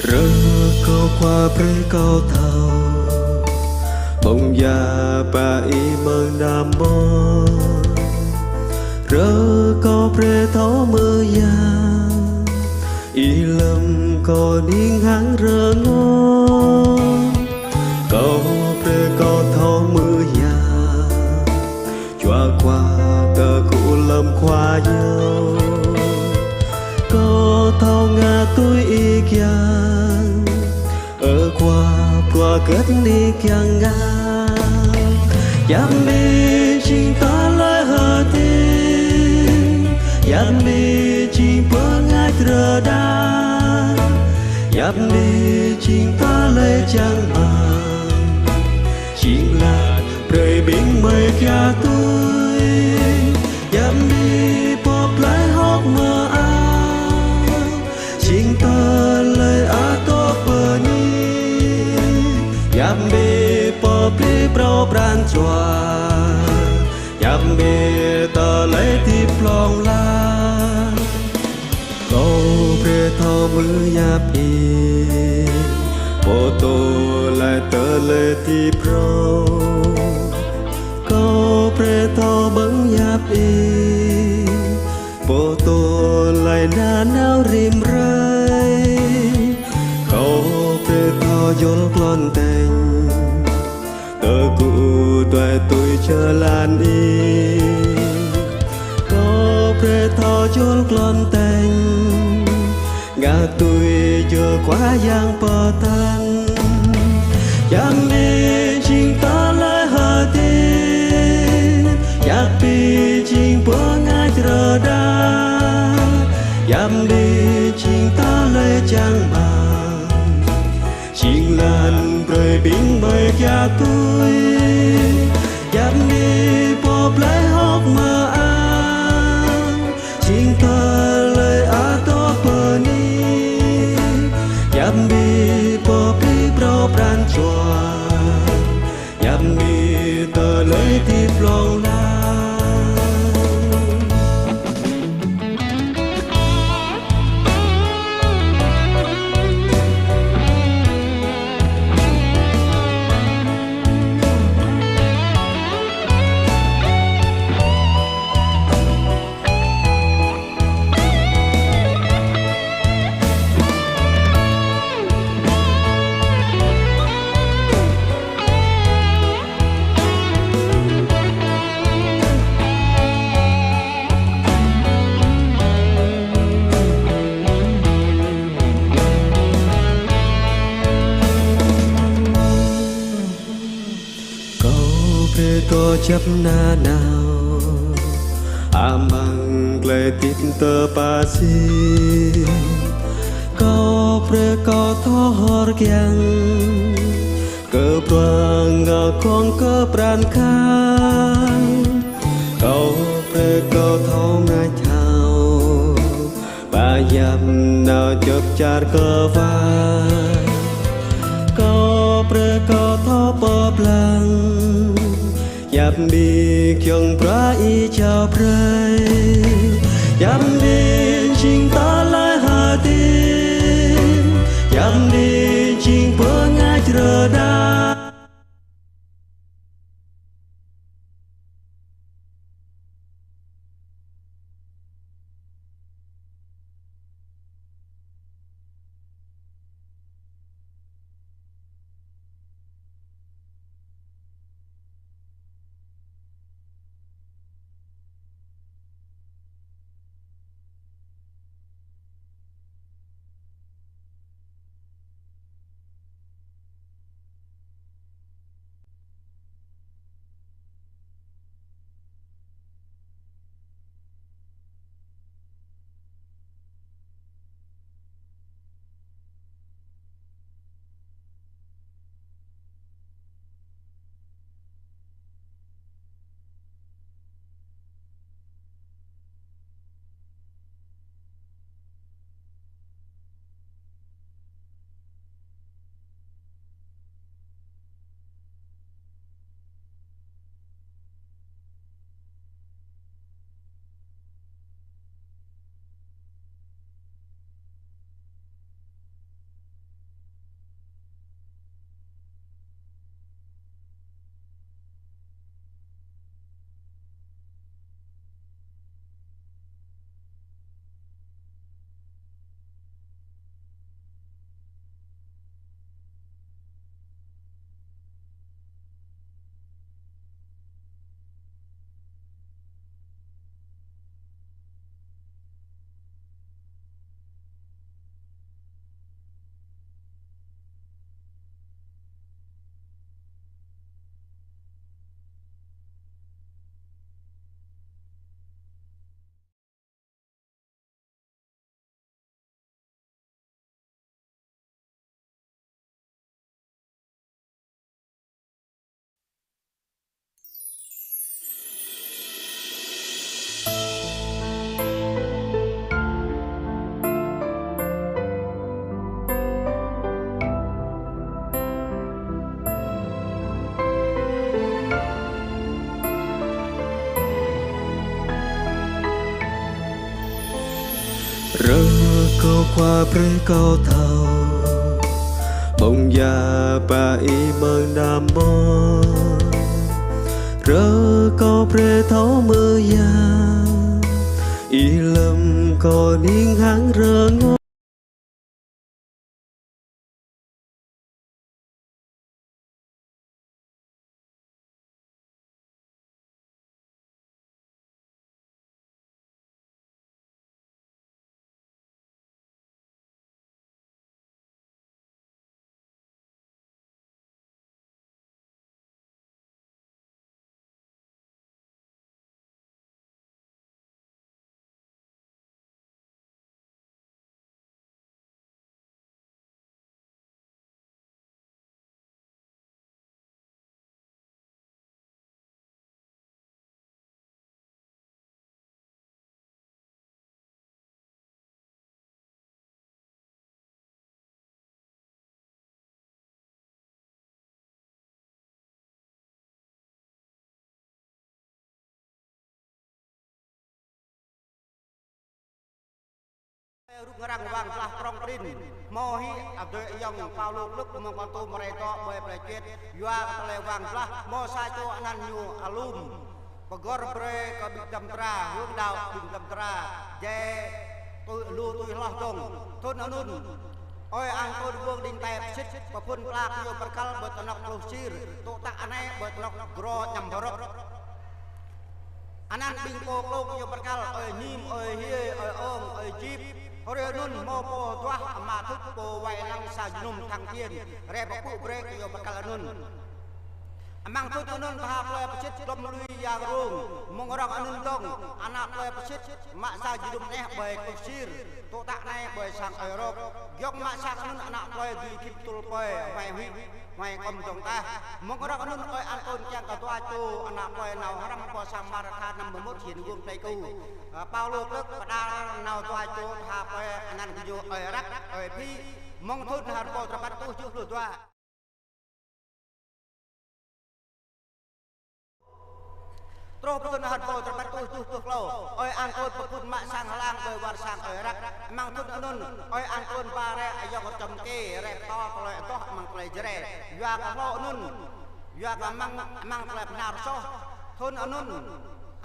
rơ câu qua prê câu thầu bông già bà y mơ nam mô rơ câu prê thấu mơ già y lâm câu niên háng rơ ngô câu prê câu thấu mơ già chua qua tờ cụ lâm khoa nhau câu thấu ngà tôi y kiang ở qua kết đi kiang ngà yam mi chinh ta lại hờ tin yam mi chinh bơ ngài trơ đa yam mi chinh ta lại chẳng màng chinh là đời bình mây kia tôi yam mi bóp lại hốc mơ áo chinh ta lại á tốt bờ ni yam mi bóp đi pro bran chua yam mi ta lấy tiếp lòng la câu pre thao mưa yap y bộ tô lại tơ lệ tiếp pro câu pre thao bấn yap y bộ tô lại na nao rim rơi câu pre thao yol klon tình tơ cụ tuổi tôi chờ lan đi câu pre thao yol klon tình ngã tôi chờ quá giang bờ tan yam mi chinh ta lại hờ tin yap pi chinh bơ ngài trơ đa yam mi chinh ta lại chẳng bằng chinh lan rơi bình mây kia tôi yam mi bóp lại hốc mơ an chinh ta lại á tốt bờ ni yam mi bóp đi pro bran chua yam mi tờ lấy tiếp lòng la có chấp na nào amang gle tít tơ pa si có pre có tho hor kiang cơ prang ngà con cơ pran khang có pre có tho ngai thao ba yam nào chớp char cơ vai có pre có tho bờ lang yam mi kyong pra y chao pray yam mi chinh ta lại hà tin yam mi chinh bơ ngài trơ đa rơ câu qua pre câu thầu bông già bà y bằng đàm bò rơ câu pre thấu mưa già y lâm có niên háng rơ ngó rút ngang vàng plah prong prin mohi abdul yong paulo luk mengbantu mereka boy plecet yua tele vàng plah mo sa cho anan nyu alum pegor bre ka bidam tra hướng đạo bidam tra je tôi lu tôi loh dong thôn anun oi ang tôi vương đinh tẹp xích và phun plah yo perkal betonok lusir tu tak aneh betonok gro nyam borok anan bing po klok yo perkal oi nim oi hie oi ong oi jip Hore nun mo po tuah amatuk po wailang sa junum thang tiên re po break yo bakal nun amang tu nun tahap loe pecit dom lui ya rung mongorok anun dong anak loe pecit mak sa junum neh bae kusir tu tak neh bae sang europ gyok mak sa nun anak loe di kitul poe wai hui wai kom tong ta mongorok anun oi antun kyang ka tua tu anak loe nau haram po sang maratha nam bemut hin gung plei ku Paulo tức pada nau tua tu ha poe anan ku oi rak oi pi mong thut har po trapat tu chu lu tua Terus betul nak bau terpat tuh klau. Oi angkut pepun mak sang lang oi war sang oi rak. Mang tut nun oi angkut pare ayok macam ke rep to kalau toh mang klei jere. Ya kalau nun ya mang klei benar soh. Thun nun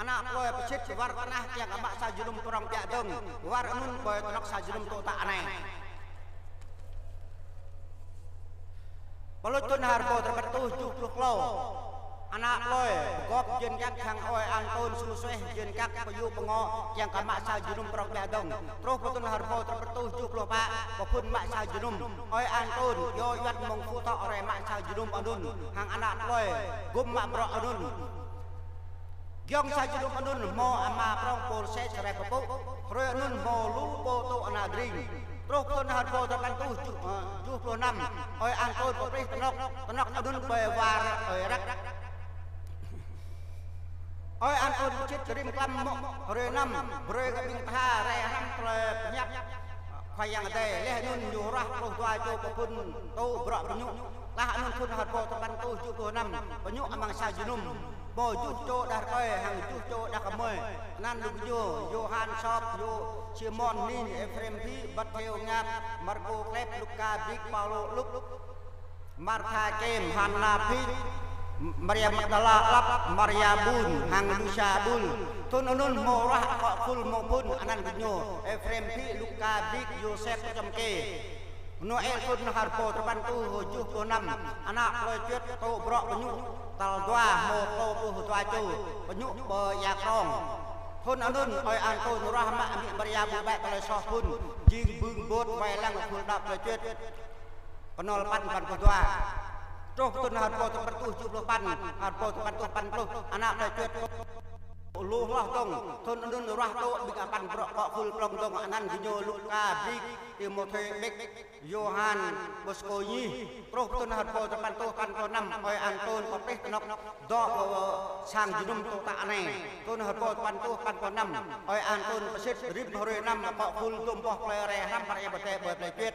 anak klei pecit war tanah yang mak sajulum kurang piak dong. War nun boy tonak sajulum tu tak aneh. Kalau tun harbo terpat tuh klau. Anak loy gop jen kat khang oi antun susueh jen kat payu pengo yang ka mak sa junum prok badong terus putun harbo terpetuh 70 pak pepun mak sa junum oi antun yo yat mong futo ore mak sa junum anun hang anak loy gum mak prok anun gyong sa junum anun mo ama prong polsek sere pepu roy anun mo lu po to anadring terus putun harbo terpetuh 76 oi antun popres tenok anun be war oi rak oi antun cit kirim kam re nam bre ka bing tha re ham ple nyak khayang de leh nun yurah pro tua cho pun tu bro penyu lah nun kun hat po teban tu 76 penyu amang sa junum bo ju cho dar koe hang ju cho da kamoy nan lu yo Johan Shop yo Simon Nin Efrem Pi bat theo ngap Marco Klep Luka Big Paulo Luk Martha Kem Hanna Pi Maria Magdala lap Maria Bun hang Lucia Bul tun unun morah kok kul maupun anan gunyo Efrem Pi Luka Big Yosef Jamke Noel kun harpo terbantu 76 anak project to brok penyu tal dua mo to pu tua chu penyu be ya krong thun unun oi antun rahmat ami Maria Bubek kale soh pun jing bung bot wai lang kul dap project penol pan tua Terus tun harpo terpetuh 70 pan harpo terpetuh 80 anak project Luh lah dong thun nun rah to big pan brok kok full plong dong anan gunyo Luka Big Timothy Big Johan Boskoyi terus tun harpo terpetuh 6 oi antun popeh tenok dok sang junum tu tak aneh tun harpo terpetuh 6 oi antun pesit rib hore 6 kok full tumpoh plere ham parya bete blecet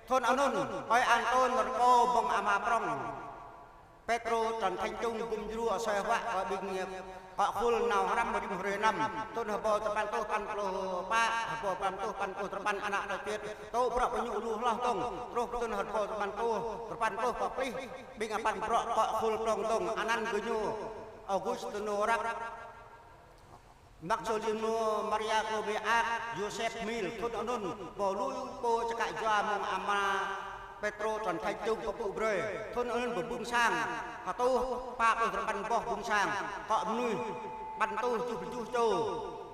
thun anun oi antun rko bong ama prong Petro Trần Thanh Trung cùng dru ở xoay họa và bình nghiệp họ full nào haram 106 tôn hợp bò tập ban tô pan pa po pam tu pan po terpan anak tiệt tu pro penyu lu lah tong terus tun hot po terpan tu terpan tu pa pri bing apan pro pa khul tong tong anan genyu Augustino rak Maxolino Maria Kobeak Joseph Mil thut anun po lu po cakak jua mong ama Petro tròn thay chung có phụ bơi thôn ơn của bung sang có tu pa ở trong ban bò bung sang có nuôi ban tu chu chu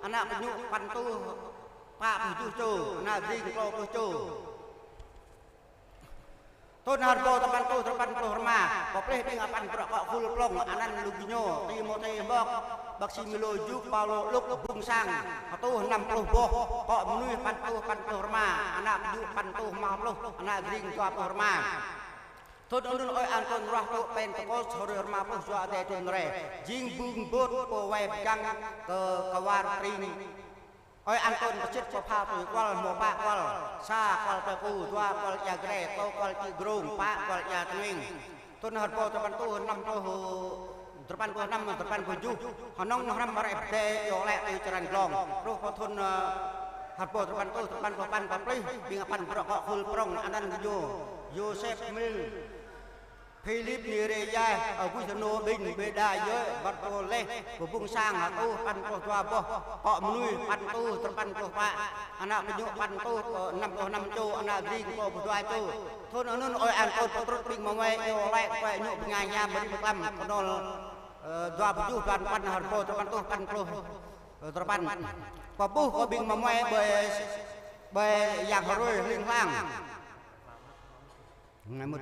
anak penyu ban tu pa chu chu anak ding ko chu thôn hạt bò trong ban tu rama có pleh ding apan pro full plong anan Luginyo Timote bok Baksimilo Juk Paulo Luk bung sang có tu 50 bò có nuôi ban tu rama anak penyu ban tu mau lu anak ding ko rama thôn ơn oi an ton rah tu pen ko sore rama po jua te tun re jing bung bot po web gang ke kawar pring oi an ton chit po pha po kwal mo pa kwal sa kwal pe ku tua kwal ya gre to kwal chi grung pa kwal ya tning thôn hạt po ban tu 35 honong ram mare te yo le tu charan glong ro po thôn hạt po ban tu ban pa pri bing apan pro ko khul prong anan yo Joseph Mil Philip Nireya ở Wisano Bình Bê Đa Dơ Bát Tô Lê của Bung Sang Hà Tu Pan Tô Toa Bô họ nuôi Pan Tu Pan Tô Pạ anak menyu Pan Tu 5 Châu anak Ding Tô Toa Châu thôn ở nơi oi an tôn Trốt Bình Mà Ngoe Yêu Lại Quẹ Nhụ Ngay Nha Bari Bukam Konol Doa Buju Pan Pan Hà Po Pan Tu Pan Tô Pan Và Bu có Bình Mà Ngoe bởi Giang Hà Rôi Linh Lang ngày một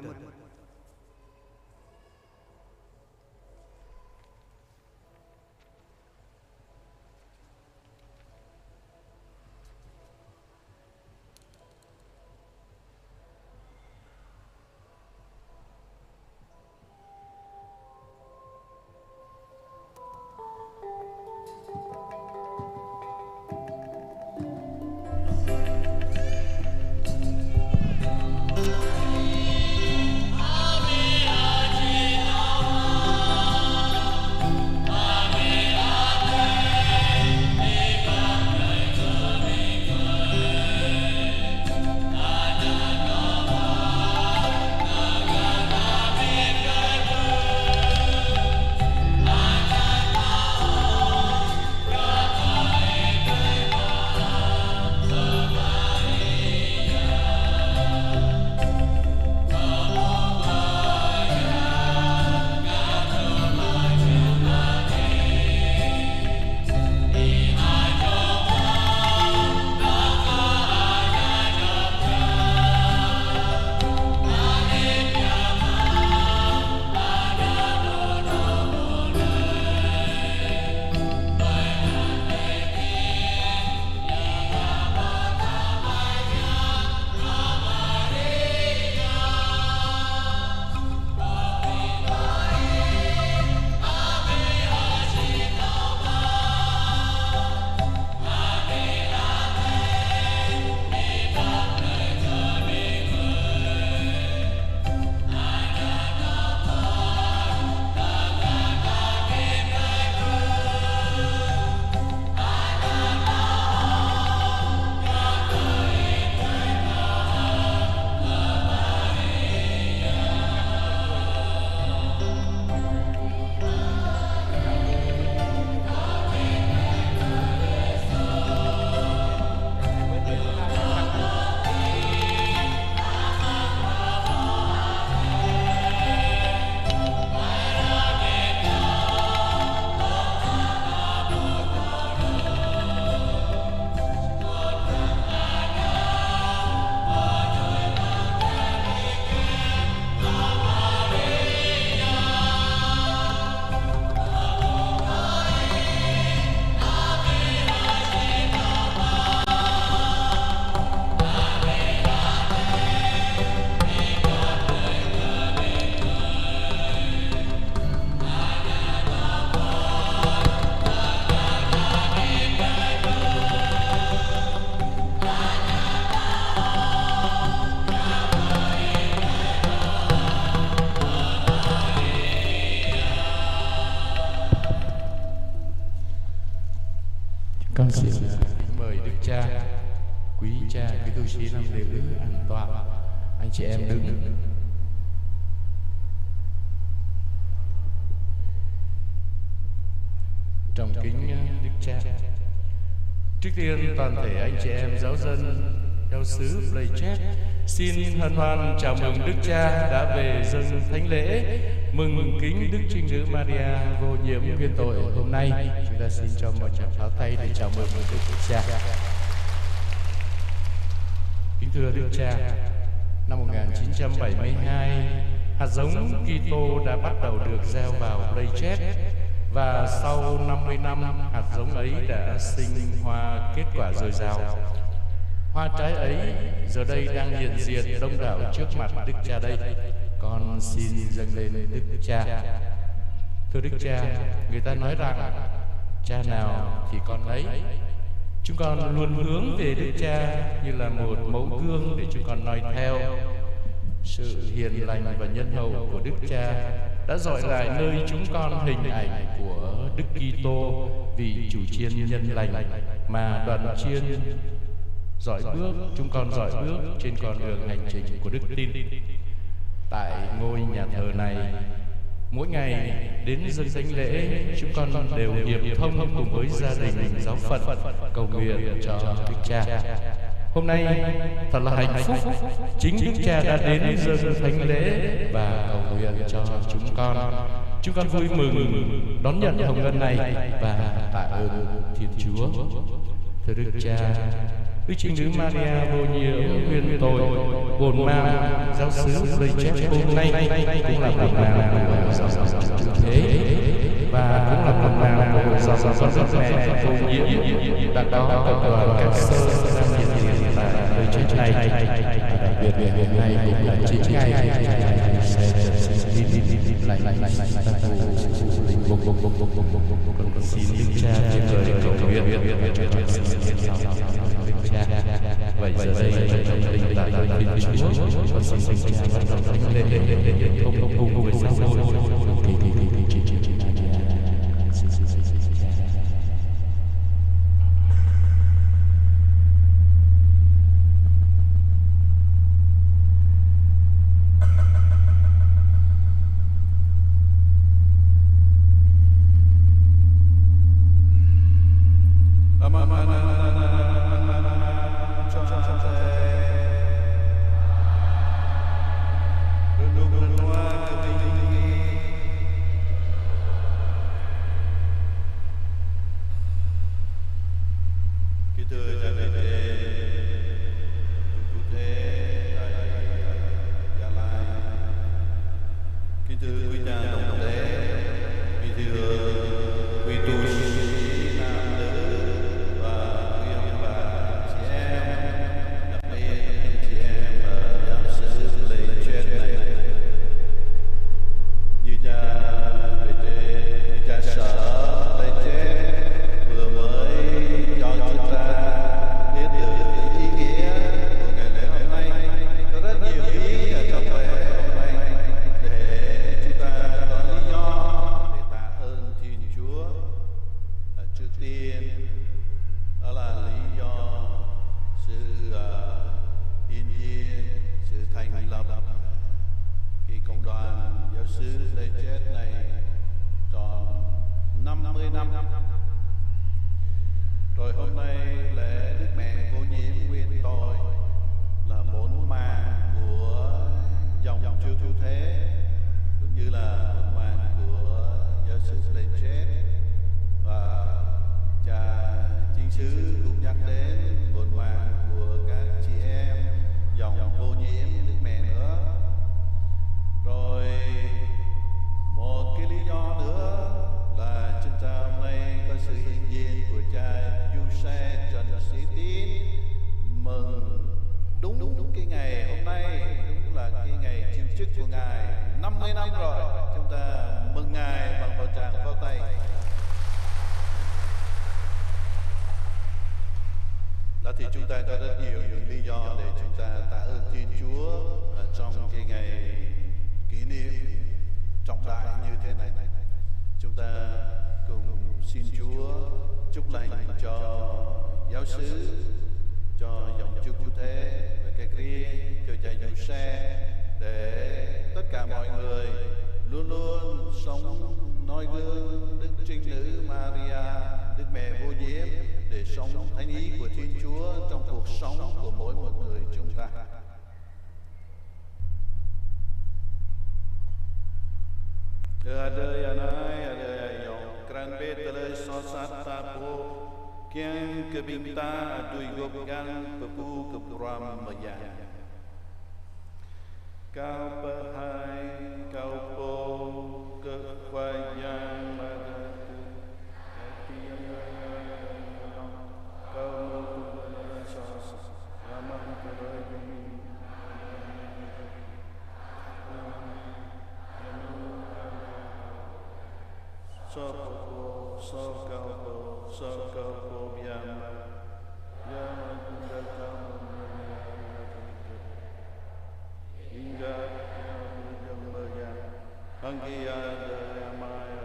kính mời Đức Cha, quý cha, quý tu sĩ nam nữ an tọa. Anh chị em đứng. Trọng kính Đức Cha. Trước tiên toàn thể anh chị em giáo dân giáo xứ Pleiades xin hân hoan chào mừng Đức Cha đã về dâng thánh lễ mừng kính Đức Trinh Nữ Maria vô nhiễm nguyên tội hôm nay. Chúng ta xin cho một tràng pháo tay để chào mừng Đức Cha. Kính thưa Đức Cha, năm 1972, hạt giống Kitô đã bắt đầu được gieo vào Pleiades, và sau 50 năm, hạt giống ấy đã sinh hoa kết quả dồi dào. Hoa trái ấy giờ đây đang hiện diện đông đảo trước mặt Đức Cha đây. Con xin dâng lên Đức Cha. Thưa Đức Cha, người ta nói rằng cha nào thì con ấy. Chúng con luôn hướng về Đức Cha như là một mẫu gương để chúng con noi theo. Sự hiền lành và nhân hậu của Đức Cha đã dọi lại nơi chúng con hình ảnh của Đức Kitô, vị chủ chiên nhân lành mà đoàn chiên dõi bước, chúng con dõi bước trên con đường hành trình của đức tin. Tại ngôi nhà thờ này, mỗi ngày đến dâng thánh lễ, chúng con đều hiệp thông cùng với gia đình giáo phận cầu nguyện cho Đức Cha. Hôm nay thật là hạnh phúc, chính Đức Cha đã đến dâng thánh lễ và cầu nguyện cho chúng con. Chúng con vui mừng đón nhận hồng ân này và tạ ơn Thiên Chúa. Thưa Đức Cha, Đức Trinh Nữ Maria vô nhiễm nguyên tội, bổn mang giáo xứ Pleiades hôm nay cũng là bổn mang của giáo xứ thế, và cũng là bổn mang của giáo xứ Đức Mẹ vô nhiễm đã có cộng đoàn các sơ đang hiện diện tại Pleiades này. Đặc biệt hôm nay cũng là chính ngày sẽ trần sinh lành ta phù con xin Đức Cha trên lời cầu nguyện cho con xin Cha. Vậy giờ đây trong tình tại Thiên Chúa, con xin Đức Cha bắt đầu thánh lễ để thông cùng với giáo hội thì chúng ta có rất nhiều những lý do để chúng ta tạ ơn Thiên Chúa trong cái ngày kỷ niệm trọng đại như thế này. Chúng ta cùng xin Chúa chúc lành cho giáo xứ, cho dòng chúa cứu thế và cái kia cho cha Giuse, để tất cả mọi người luôn luôn sống noi gương Đức Trinh Nữ Maria, Đức Mẹ vô nhiễm, để sống thánh ý của Thiên Chúa trong cuộc sống của mỗi một người chúng ta. Đời anai đời yong kran be tele so sat ta po kiang ke binta dui gop gan pepu ke pram maya cao per hai cao po ke khoai yang ma tu tiang cao so ramang ke so cao po yama kundal kamu hingga jambaya angkiya yamaya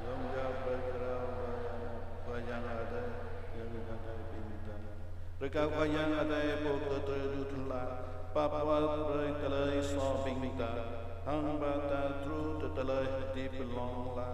yongga berkerau yang ada pinta rekau yang ada po terutla papwa berkelai so pinta hamba ta tru tetelai di pelong la.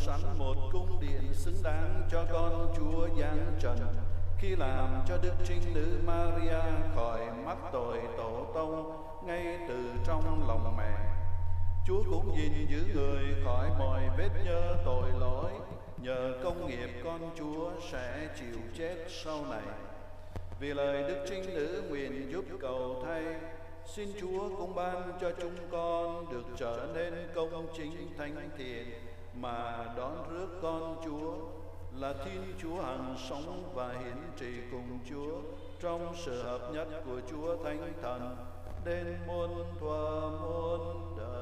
sẵn một cung điện xứng đáng cho con Chúa giáng trần, khi làm cho Đức Trinh Nữ Maria khỏi mắc tội tổ tông ngay từ trong lòng mẹ. Chúa cũng gìn giữ người khỏi mọi vết nhơ tội lỗi, nhờ công nghiệp con Chúa sẽ chịu chết sau này. Vì lời Đức Trinh Nữ nguyện giúp cầu thay, xin Chúa cũng ban cho chúng con được trở nên công chính thánh thiện mà đón rước con Chúa là Thiên Chúa hằng sống và hiển trị cùng Chúa trong sự hợp nhất của Chúa Thánh Thần đến muôn thuở muôn đời.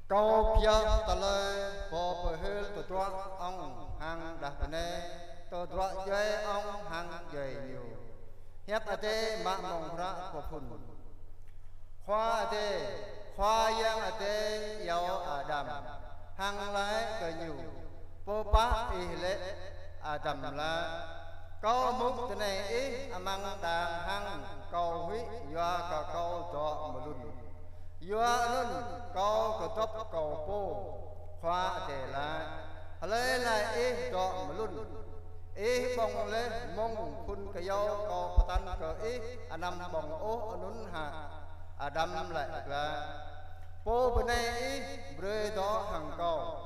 Câu phía tờ lời bộ bởi hơi tổ trọ ông hàng đặc nê tổ trọ dây ông hàng dày nhiều hiếp ở đây mạng mong ra của phùn khoa ở đây khoa yang ở đây yếu ở đầm hàng lái cờ nhiều bố bá y lệ ở đầm là câu mục thế này ý mang đàn hàng câu huy do cả câu trọ mà luôn Yua nun câu cơ top câu po khoa để lại lấy lại ý trọ mà luôn ý bông lên mong phun cái dâu câu tan cờ ý năm bông ô nún hạ đâm lại là po bên này ý bơi đó hàng câu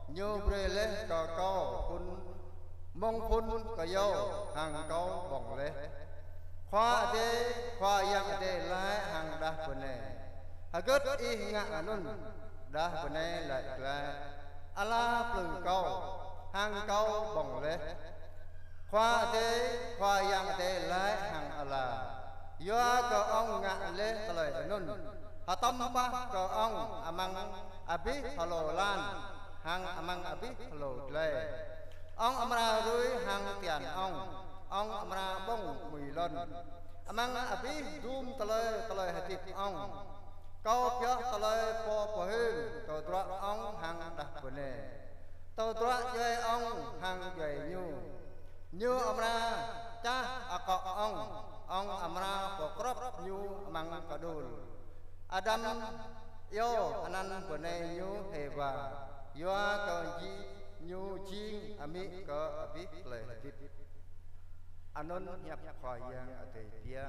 như bơi lên cờ câu phun mong phun cái dâu hàng câu bông lên khoa để khoa yang để lại hàng đa bên này Hagat i ngạ nun dah benai lại là ala plung câu hàng câu bồng lệ khoa thế khoa yang thế lại hàng ala do cờ ông ngạ lệ lời nun hà tâm ba cờ ông amang abi halo lan hàng amang abi halo lệ ông amra rui hàng tiền ông amra bông mùi lon amang abi zoom tele hati ông câu phía tờ lời po hương tờ trọ ông hàng đặc vấn đề tờ trọ chơi ông hàng dày như ông ra cha có ông amra po crop như mang cả đôi Adam yo anan vấn đề như heva yo cơ chi như chiên ami cơ biết lời tiếp anon nhập khỏi yang ở thế kia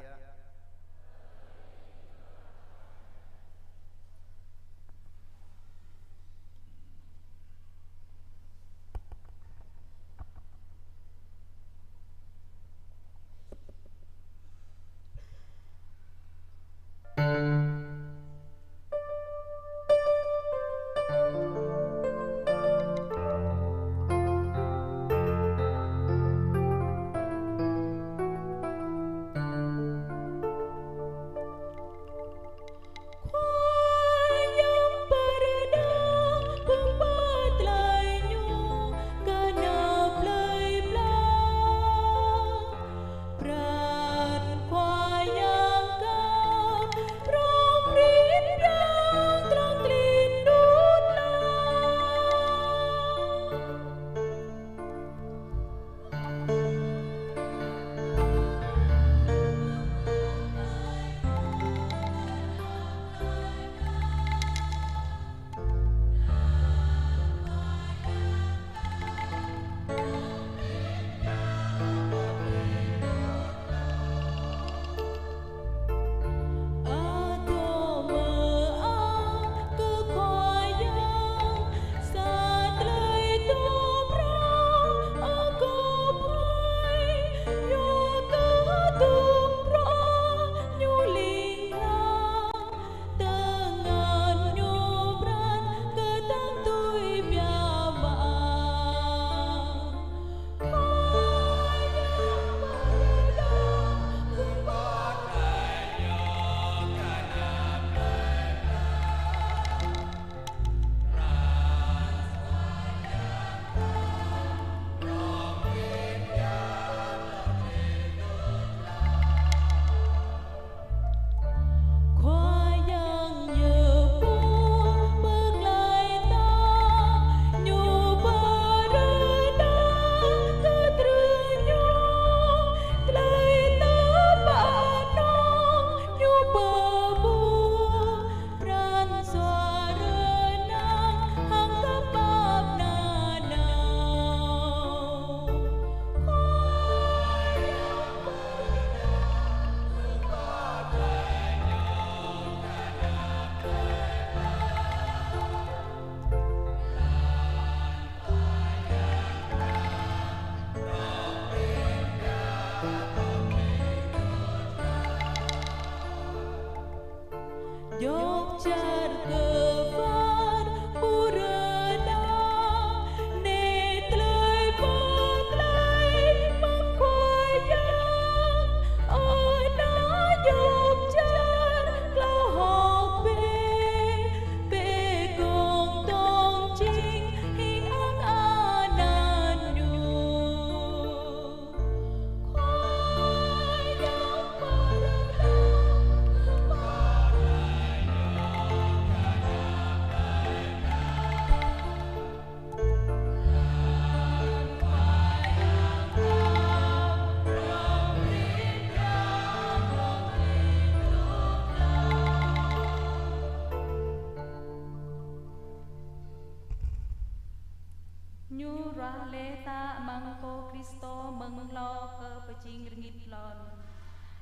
lê ta mang cô Cristo mừng lo cơ bờ chinh nghịch lon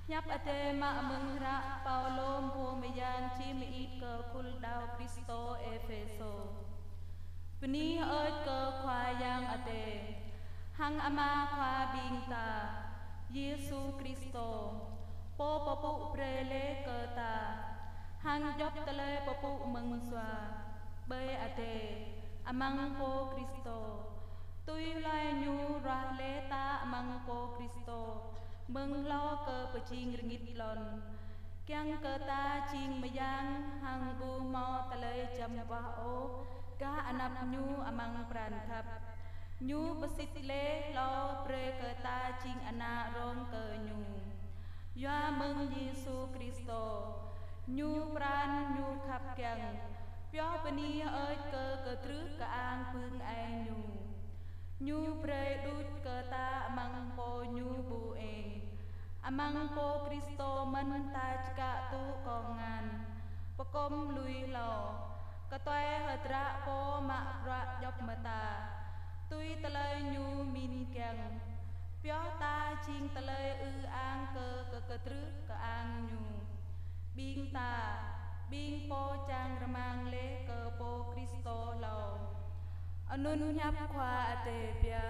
nhấp ate ma mừng ra Paulo mua mê gian chi mê ít cơ kul đào Cristo Epheso Vini ơi cơ khoa yang ate hang ama khoa bing ta Giêsu Cristo po papu prele cơ ta hang job tele papu mừng xoa bê ate amang po Cristo tuy lai nhu ra lê ta amang po Cristo mừng lo cơ bờ chinh nghịch lon kyang cơ ta chinh mê yang hang bu mo tele cham wa o ka anap nhu amang pran khap nhu basit le lo pre cơ ta chinh ana rong cơ nhu ya mừng Giêsu Cristo nhu pran nhu khap kyang pyo pani ơi cơ trứ cơ an phương ai nhu pre đút cơ ta amang po nhu bu eng amang po Cristo man ta chka tu kongan pakom lui lo cơ toe hơi tra po ma ra dọc mata tui tele nhu min kyang pyo ta ching tele an cơ trứ cơ an nhu bing ta bing po chang ramang le cơ po Cristo lo anun nhap khoa ate pia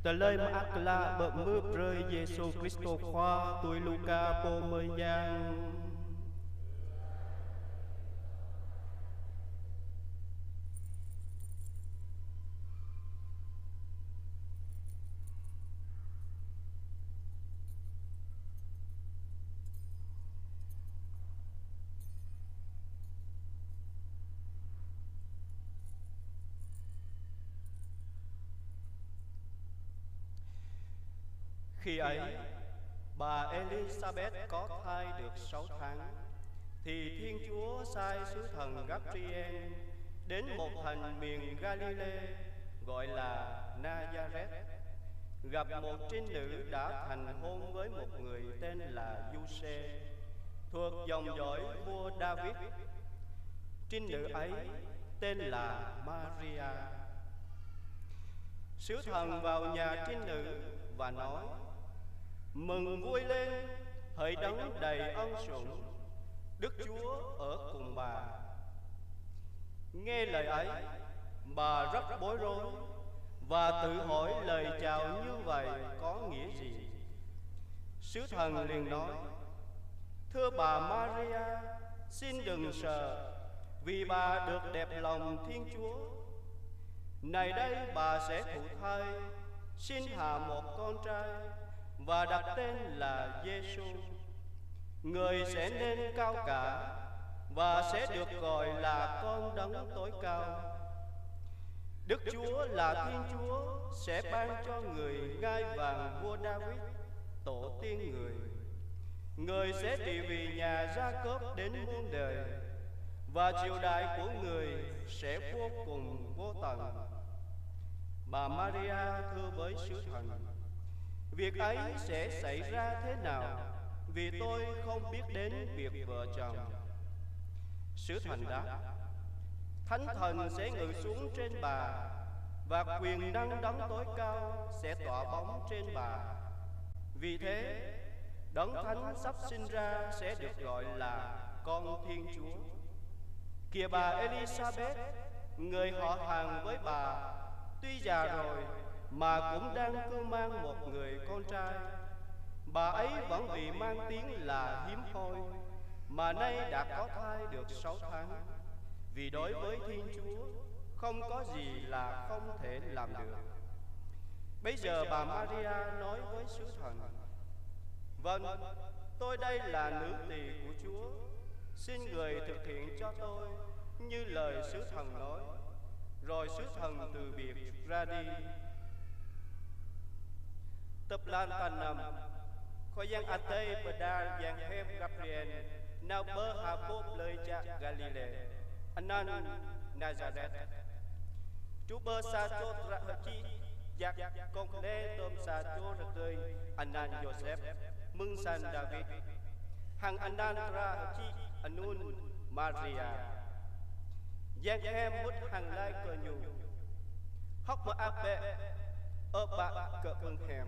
Tờ lời mà ác la bợm mướp rơi Giêsu Cristo khoa tuổi Luca po mơ giang. Khi ấy, bà Elizabeth có thai được 6 tháng, thì Thiên Chúa sai sứ thần Gabriel đến một thành miền Galilee gọi là Nazareth, gặp một trinh nữ đã thành hôn với một người tên là Giuse, thuộc dòng dõi vua David. Trinh nữ ấy tên là Maria. Sứ thần vào nhà trinh nữ và nói: Mừng vui lên, hỡi đấng đầy ân sủng, Đức Chúa ở cùng bà. Nghe lời ấy, bà rất bối rối và tự hỏi lời chào như vậy có nghĩa gì. Sứ thần liền nói: Thưa bà Maria, xin đừng sợ, vì bà được đẹp lòng Thiên Chúa. Này đây bà sẽ thụ thai, sinh hạ một con trai và đặt tên là Giêsu. Người sẽ nên cao cả và sẽ được gọi là con đấng tối cao. Đức Chúa là Thiên Chúa sẽ ban cho người ngai vàng vua David, tổ tiên người. Người sẽ trị vì nhà Gia-cốp đến muôn đời, và triều đại của người sẽ vô cùng vô tận. Bà Maria thưa với sứ thần: việc ấy sẽ xảy ra thế nào, vì tôi không biết đến việc vợ chồng. Sứ thần đáp: Thánh thần sẽ ngự xuống trên bà, và quyền năng đấng tối cao sẽ tỏa bóng trên bà. Vì thế, đấng thánh sắp sinh ra sẽ được gọi là con Thiên Chúa. Kìa bà Elizabeth, người họ hàng với bà, tuy già rồi mà cũng đang cưu mang một người con trai. Bà ấy vẫn bị mang tiếng là hiếm hoi, mà nay đã có thai được 6 tháng. Vì đối với Thiên Chúa không có gì là không thể làm được. Bây giờ bà Maria nói với sứ thần: Vâng, tôi đây là nữ tỳ của Chúa, xin người thực hiện cho tôi như lời sứ thần nói. Rồi sứ thần từ biệt ra đi. Tập lan tan nằm Khoi yang atei pada yang hem Gabriel nào bơ hà bốp lời cha Galilee anan Nazareth. Chú bơ sa chốt ra hợp chi giặc công lê tôm sa chốt ra cười anan Joseph mừng san David hàng anan ra hợp chi anun Maria yang hem mút hàng lai cờ nhù hóc mà áp bệ ở bạc cờ bưng hèm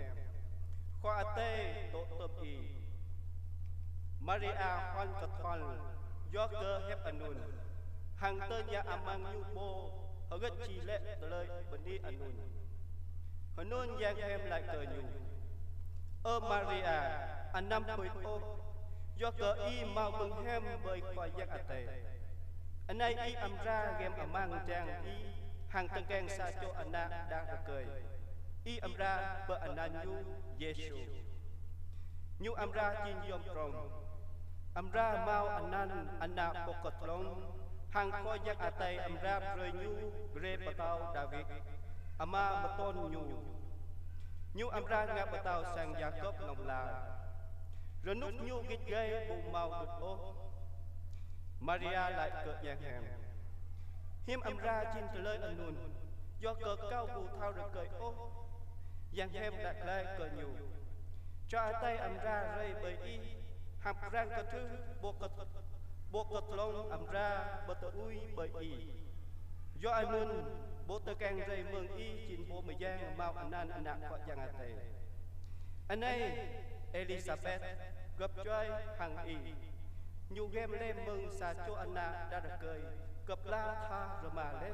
khoa tê tổ tôm y Maria hoan cật hoan do cơ hép anun hàng tên nhà amang nhu bô ở gất chi lệ lời bần đi anun hồi nôn yang hem lại cờ nhù ơ Maria anh năm tuổi ô do cơ y mau bưng hem bởi khoa giác ate anh này y âm ra game amang trang y hàng tân keng sa cho anna đang được cười y âm ra bờ anna nhu Giêsu nhu âm ra chin yom prong âm ra mau anna pokotlong hàng khoa giác ate âm ra rơi nhu re patao David ama baton nhu âm ra ngã patao sang Jacob lòng là rồi nút nhu gít gây bù mau được ô Maria lại cợt nhàng hèm hiếm âm ra chin từ lời anh nôn do cợt cao bù thao được cười ô giang hèm đặt lại cờ nhù cho tay âm ra rơi bởi y hàm rang cờ thư bộ cật lông âm ra bờ tờ ui bởi y do ai nôn bộ tờ càng rơi mừng y chín bộ mày giang mau anh nạc gọi giang à thầy anh ấy Elizabeth gặp choai hàng y nhu game lên mừng xa cho Anna đã được cười gặp la tha rồi mà lê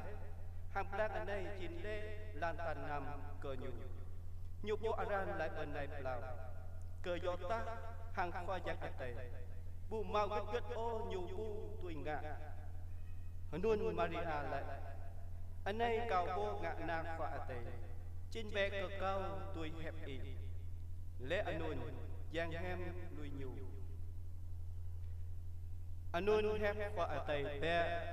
hàng đang ở đây chín lê lan tàn nằm cờ nhu bộ Aran lại ở này lào cờ gió ta hàng khoa giác tề bù mau gất ô nhu bu tuổi ngạ luôn Maria lại anh ấy cao bô ngạ na khoa tề trên bè cờ cao tuổi hẹp y lẽ anun giang hem lui nhu anun hẹp khoa tề bè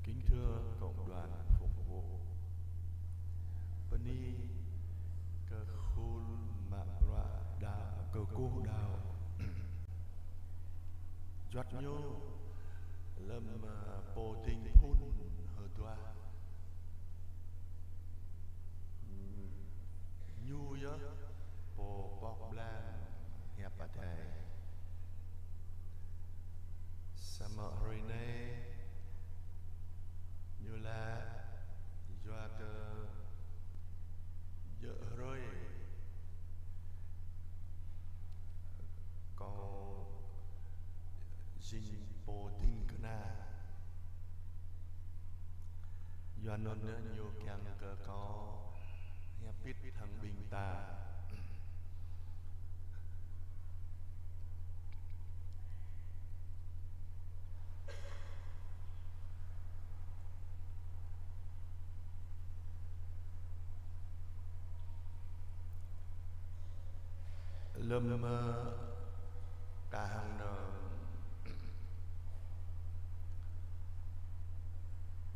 Kính thưa cộng đoàn phục vụ, Pani cơ khul mạ bra đa cơ cô đào doát nhô lâm bồ tình phun hờ toa nhu yớ bồ bọc lan hẹp bà thầy sa mợ rene như là do cơ dỡ rồi có dinh bồ tinh na do nôn nữa nhiều càng cơ có hẹp biết thằng bình ta lâm cả hàng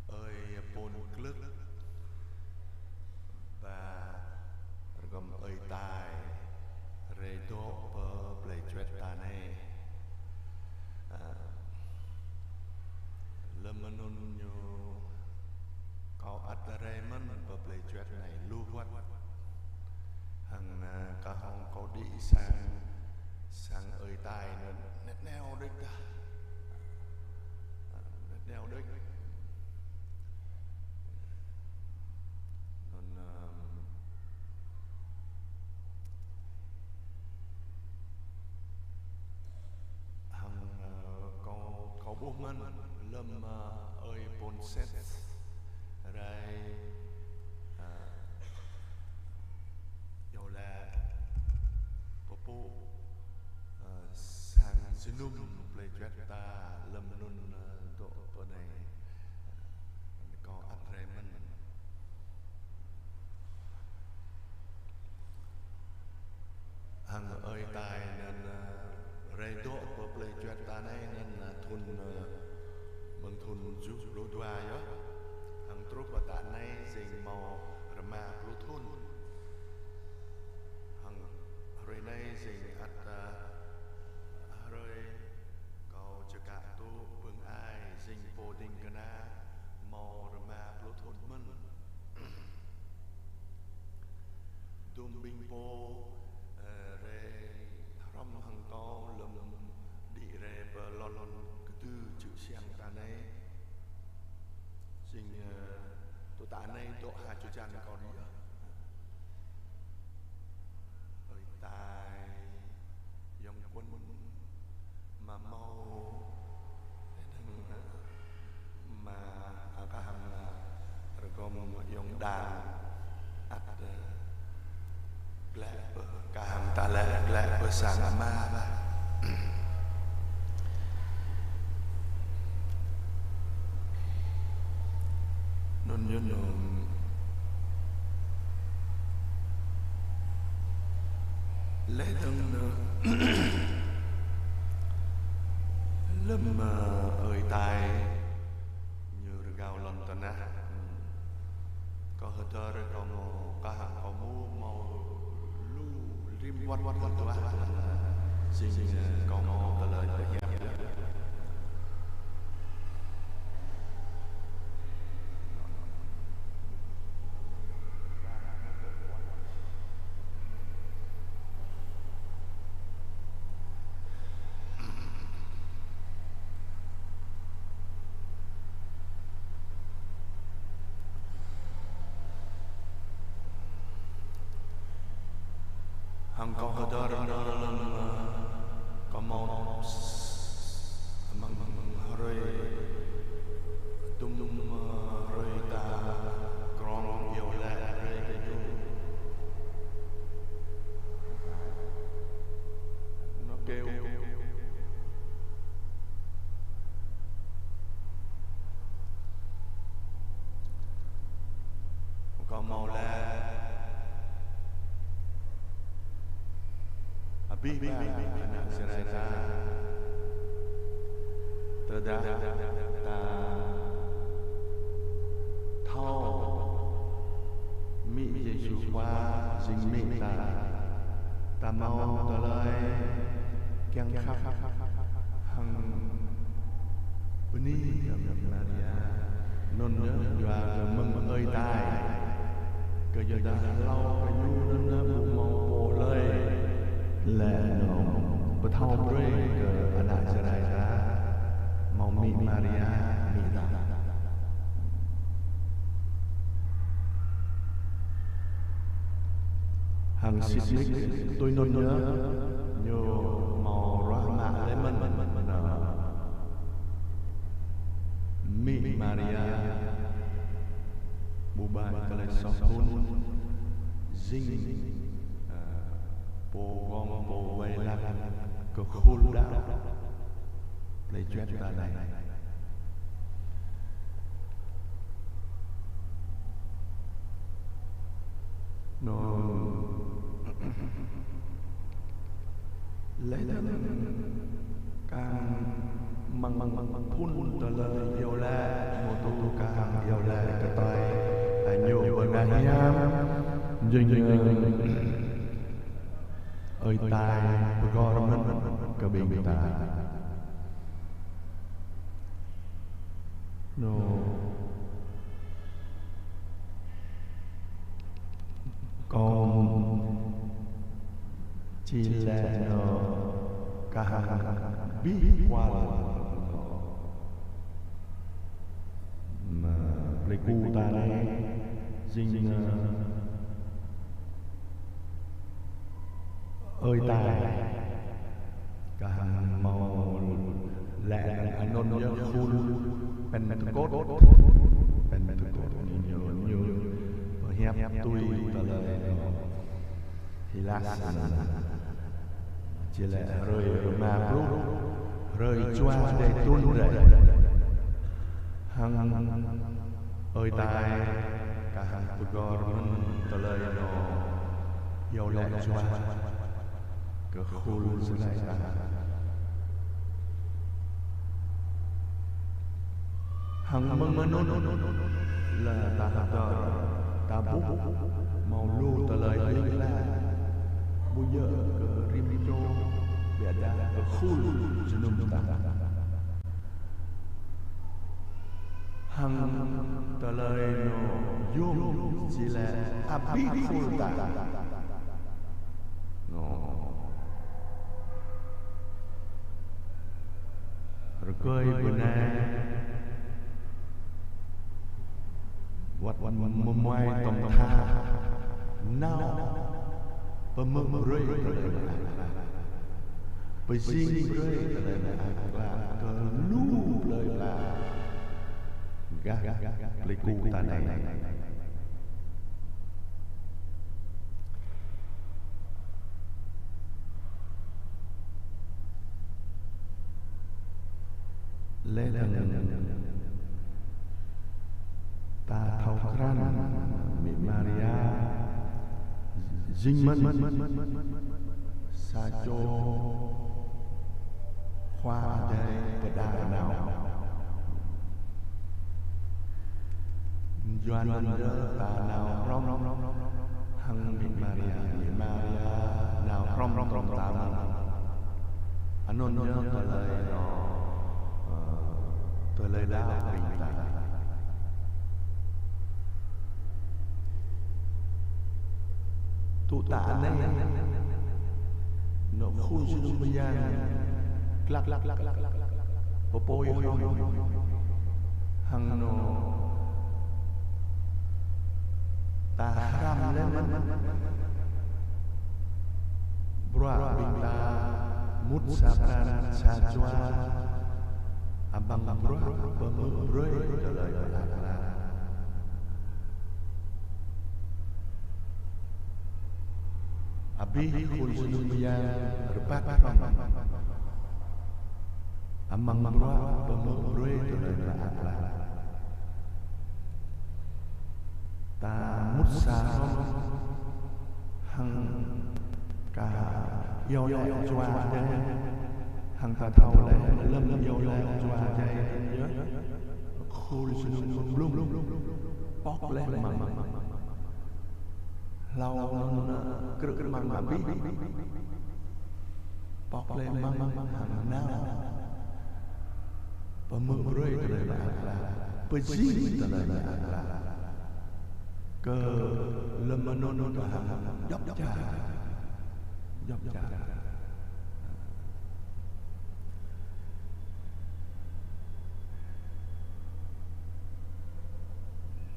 ơi bồn club và gồm ơi tài rê đô bờ plei chuet ta này lâm nun nhu có ắt rê mân bờ plei chuet này lưu quát hàng cả hồng có đi sang ơi tài nên nét neo đích ta nét neo đích nên hàng có bố mân lâm ơi bồn xét rai dầu là popo sang sinum plei chuet ta lâm nun độ bữa này có ắt rê mân hàng ơi tài nên rê độ của plei chuet ta này nên thun mừng thun giúp lúa đoa đó hàng trúc và tạ này dình màu rama thun hàng rồi này dình ắt rồi cầu cho cả tu vương ai dình vô đình cana màu rama thun mân đùm binh bô rê rom hằng to lầm đi rê bờ lon cái tư chữ xem ta này dình tụi ta này độ hai chú chan có đi ơi tài dòng quân mà mau mà cả hàng rồi gồm dòng đàn ắt lẹ cả hàng ta lẹ bờ sáng ma ba non nhớ nôm lẽ đừng lâm ơi tài như gạo lon tana có hơi thở rồi có màu cả hàng có màu lu rim quát toa xin có màu cả lời của hiệp hàng có hơi thở rồi có màu măng rồi tum rồi ta còn nhiều lẽ rồi cái chú nó kêu có màu lẽ Biba anak serata terdah ta thao mỹ Giêsu qua dinh mỹ ta mau ta lời kiang khắc hằng bini Maria non nhớ và mừng ơi tài cơ giờ ta lâu cái nhu nên buồn mong bộ lời lẽ nó bật thao bơi ke anak serata mau mi Maria mi ta hàng xịt tôi nôn nhớ màu roa mạ lên mân mi Maria bubai kale sopun zing po gom po vây lắc có khôn đạo lấy chuyện ta này nó lấy càng măng phun tờ lời yêu la một tu càng yêu la cái tay nhiều bờ ngài hiam dinh ơi tai gò mình cả bình ta no con chỉ là nó cả hàng bí qua mà lấy cu ta đây dinh ơi tài cả hàng màu lẹ anh nôn nhớ khuôn bên thực cốt bên thực cốt nhiều hẹp tôi trả lời thì là chỉ là rơi mà lúc rơi choa để tuôn rễ hằng ơi tài cả hàng tôi gọi trả lời nó yêu lệ choa cái khu dưới này ta hằng mong là ta ta bút màu lưu ta lời hơi là bây giờ cái rim trô bẻ đá cái khu dưới nông ta hằng ta lời nó dùng chỉ là áp bí khu ta rồi cười bữa nay vật mồm ngoài tổng tha nào và mừng rơi bởi riêng rơi là cờ lú lời là gác lấy cụ ta này lẽ rằng ta thâu khăn mẹ Maria dinh mất sa cho khoa đây và đà nào doan đỡ ta nào rong hằng mẹ Maria nào rong ta anh nôn nhớ ta lời nó tôi lời đau bình ta tụ tạ này nó khui xuống bây giờ lắc bộ bôi không hằng nó ta ram lên bra bình ta mút sapran sa choa abang bra bơi trả lời là abi khul sunumya repat amang bra bơi trả lời là ta mút sa hằng cả yêu choa hằng ta thâu lệ lâm yêu choa chay nhớ khul sunum blum bóc lên mà lau cái mà bí bóc lên mang hàng nào và mưa rơi từ lời là bởi gì từ lời là cơ lâm mà nôn cả hàng dốc trà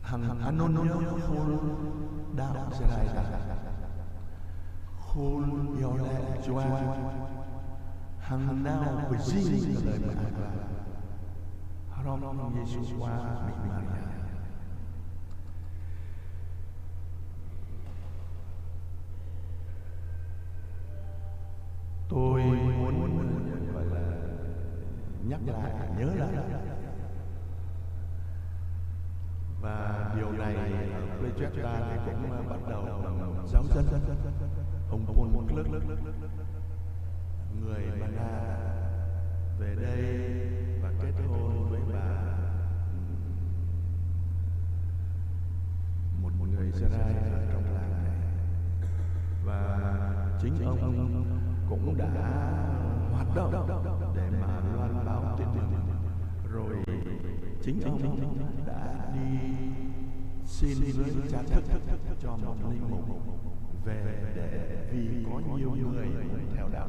hằng anh nôn nhớ khôn đạo sẽ lại khôn yêu lệ choa hằng nào bởi riêng lời mà Rom Giêsu qua mẹ Maria tôi muốn gọi là nhắc lại nhớ lại và điều này ở Plecheta thì cũng bắt đầu bằng giáo dân ông Paul Clark người Mana về đây và kết hôn với bà một người Sarai ở trong làng này, và chính ông cũng đã hoạt động để mà loan báo tin mừng. Rồi chính ông đã đi xin với cha thức cho một linh mục về để vì có nhiều người muốn theo đạo.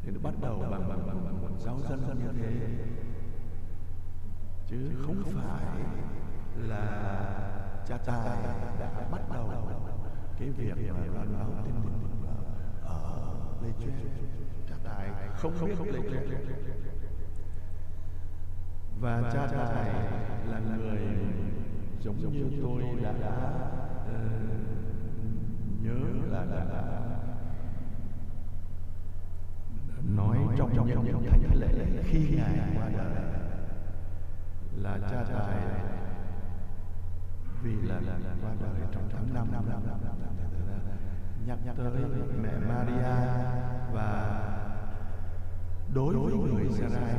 Thì nó bắt đầu bằng một giáo dân như thế, chứ không phải là cha Tài đã bắt đầu cái việc mà loan báo tin mừng ở Lê Chuyên. Cha Tài không biết Lê Chuyên, và cha Tài là người giống như tôi đã nhớ là nói trong những thánh lễ khi ngài qua đời, là cha Tài vì là qua đời trong tháng 5 nhắc tới mẹ Maria, và đối với người Sarai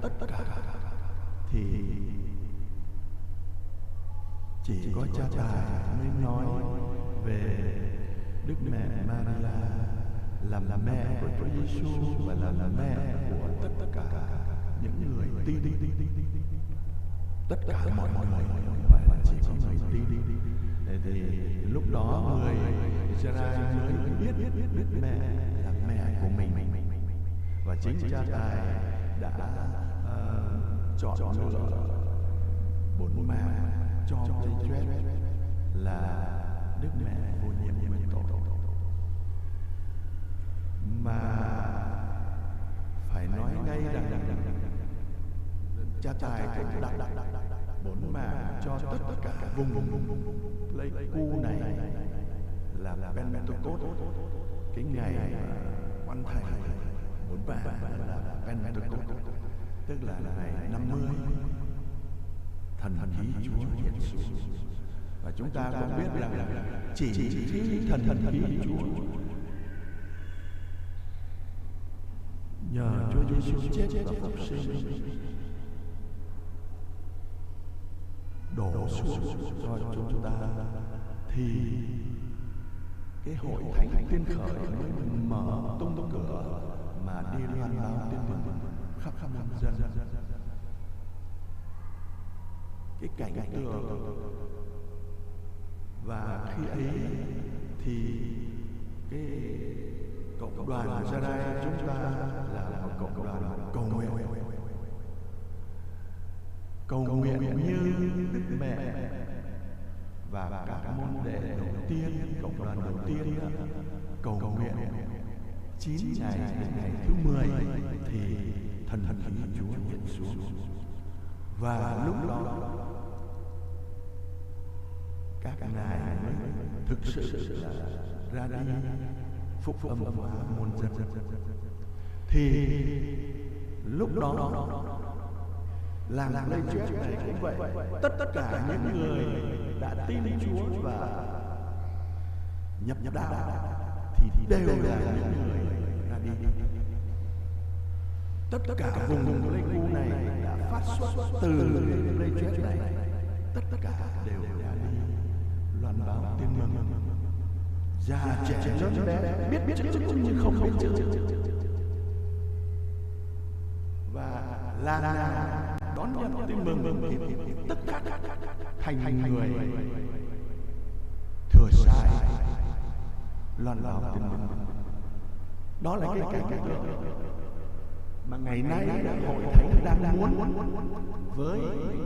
tất cả thì chỉ có cha Tài mới nói về Đức Mẹ Maria làm mẹ của Chúa Giêsu và là mẹ của tất cả những người tin, tất cả mọi người, không phải là chỉ có người tin. Thì lúc đó người Israel mới biết Đức Mẹ là mẹ của mình, và chính cha Tài đã chọn lựa bốn mẹ cho Lê Chuyên là Đức Mẹ vô nhiễm nguyên tội. Mà phải nói ngay rằng cha Tài cũng đặt bốn mẹ cho tất cả vùng Pleiku này là Pentecost, cái ngày hoàn thành bốn mẹ là Pentecost, tức là ngày 50 thần khí Chúa hiện xuống. Và chúng ta cũng biết rằng chỉ khi thần khí Chúa nhờ Chúa Giêsu chết và phục sinh đổ xuống cho chúng ta, thì cái hội thánh Tiên Khởi mới mở tung cửa mà đi loan báo tin mừng khắp muôn dân. Cái cảnh tượng và khi ấy thì cái cộng đoàn của Gia Rai chúng ta là một cộng đoàn cầu nguyện như Đức Mẹ, và các môn đệ đầu tiên, cộng đoàn đầu tiên cầu nguyện 9 ngày đến ngày thứ 10 thì thần khí Chúa hiện xuống, và lúc đó các ngài mới thực sự là ra đi phúc âm hóa muôn dân. Thì lúc đó làng Lê Chuyên này cũng vậy, tất cả những người đã tin Chúa và nhập đạo thì đều là những người ra đi. Tất cả vùng Pleiku này đã phát xuất từ Lê Chuyên này, tất cả đều ra đi loan báo tin mừng, già trẻ lớn bé, biết chữ cũng như không biết chữ, và làng nào đón nhận tin mừng thì tất cả thành người thừa sai loan báo tin mừng. Đó là cái cảnh tượng mà ngày nay hội thánh đang muốn với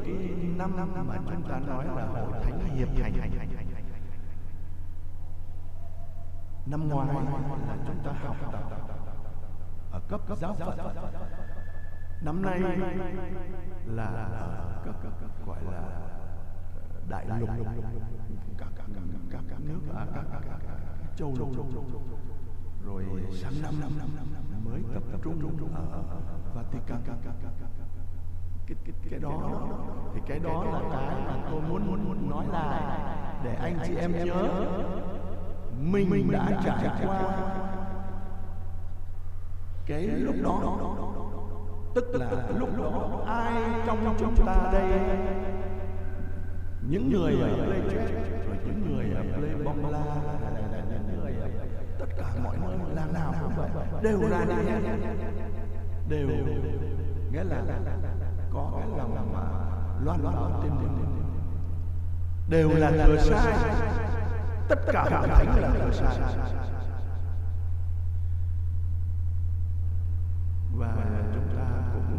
cái năm mà chúng ta nói là hội thánh hiệp hành. Năm ngoái là chúng ta học tập ở cấp giáo phận, năm nay là ở cấp gọi là đại lục, các nước, các châu lục, rồi sang năm mới tập trung ở Vatican. Cái đó thì cái đó là cái mà tôi muốn nói lại để anh chị em nhớ mình đã trải qua Cái lúc đó, tức là lúc đó ai trong chúng ta đây, những người ở Pleiades, rồi những người ở Pleibomla, những người ở tất cả mọi nơi, làng nào cũng vậy, đều ra đi hết, đều nghĩa là có cái lòng mà loan báo tin mừng, đều là thừa sai, tất cả hội thánh là thừa sai. Và chúng ta cũng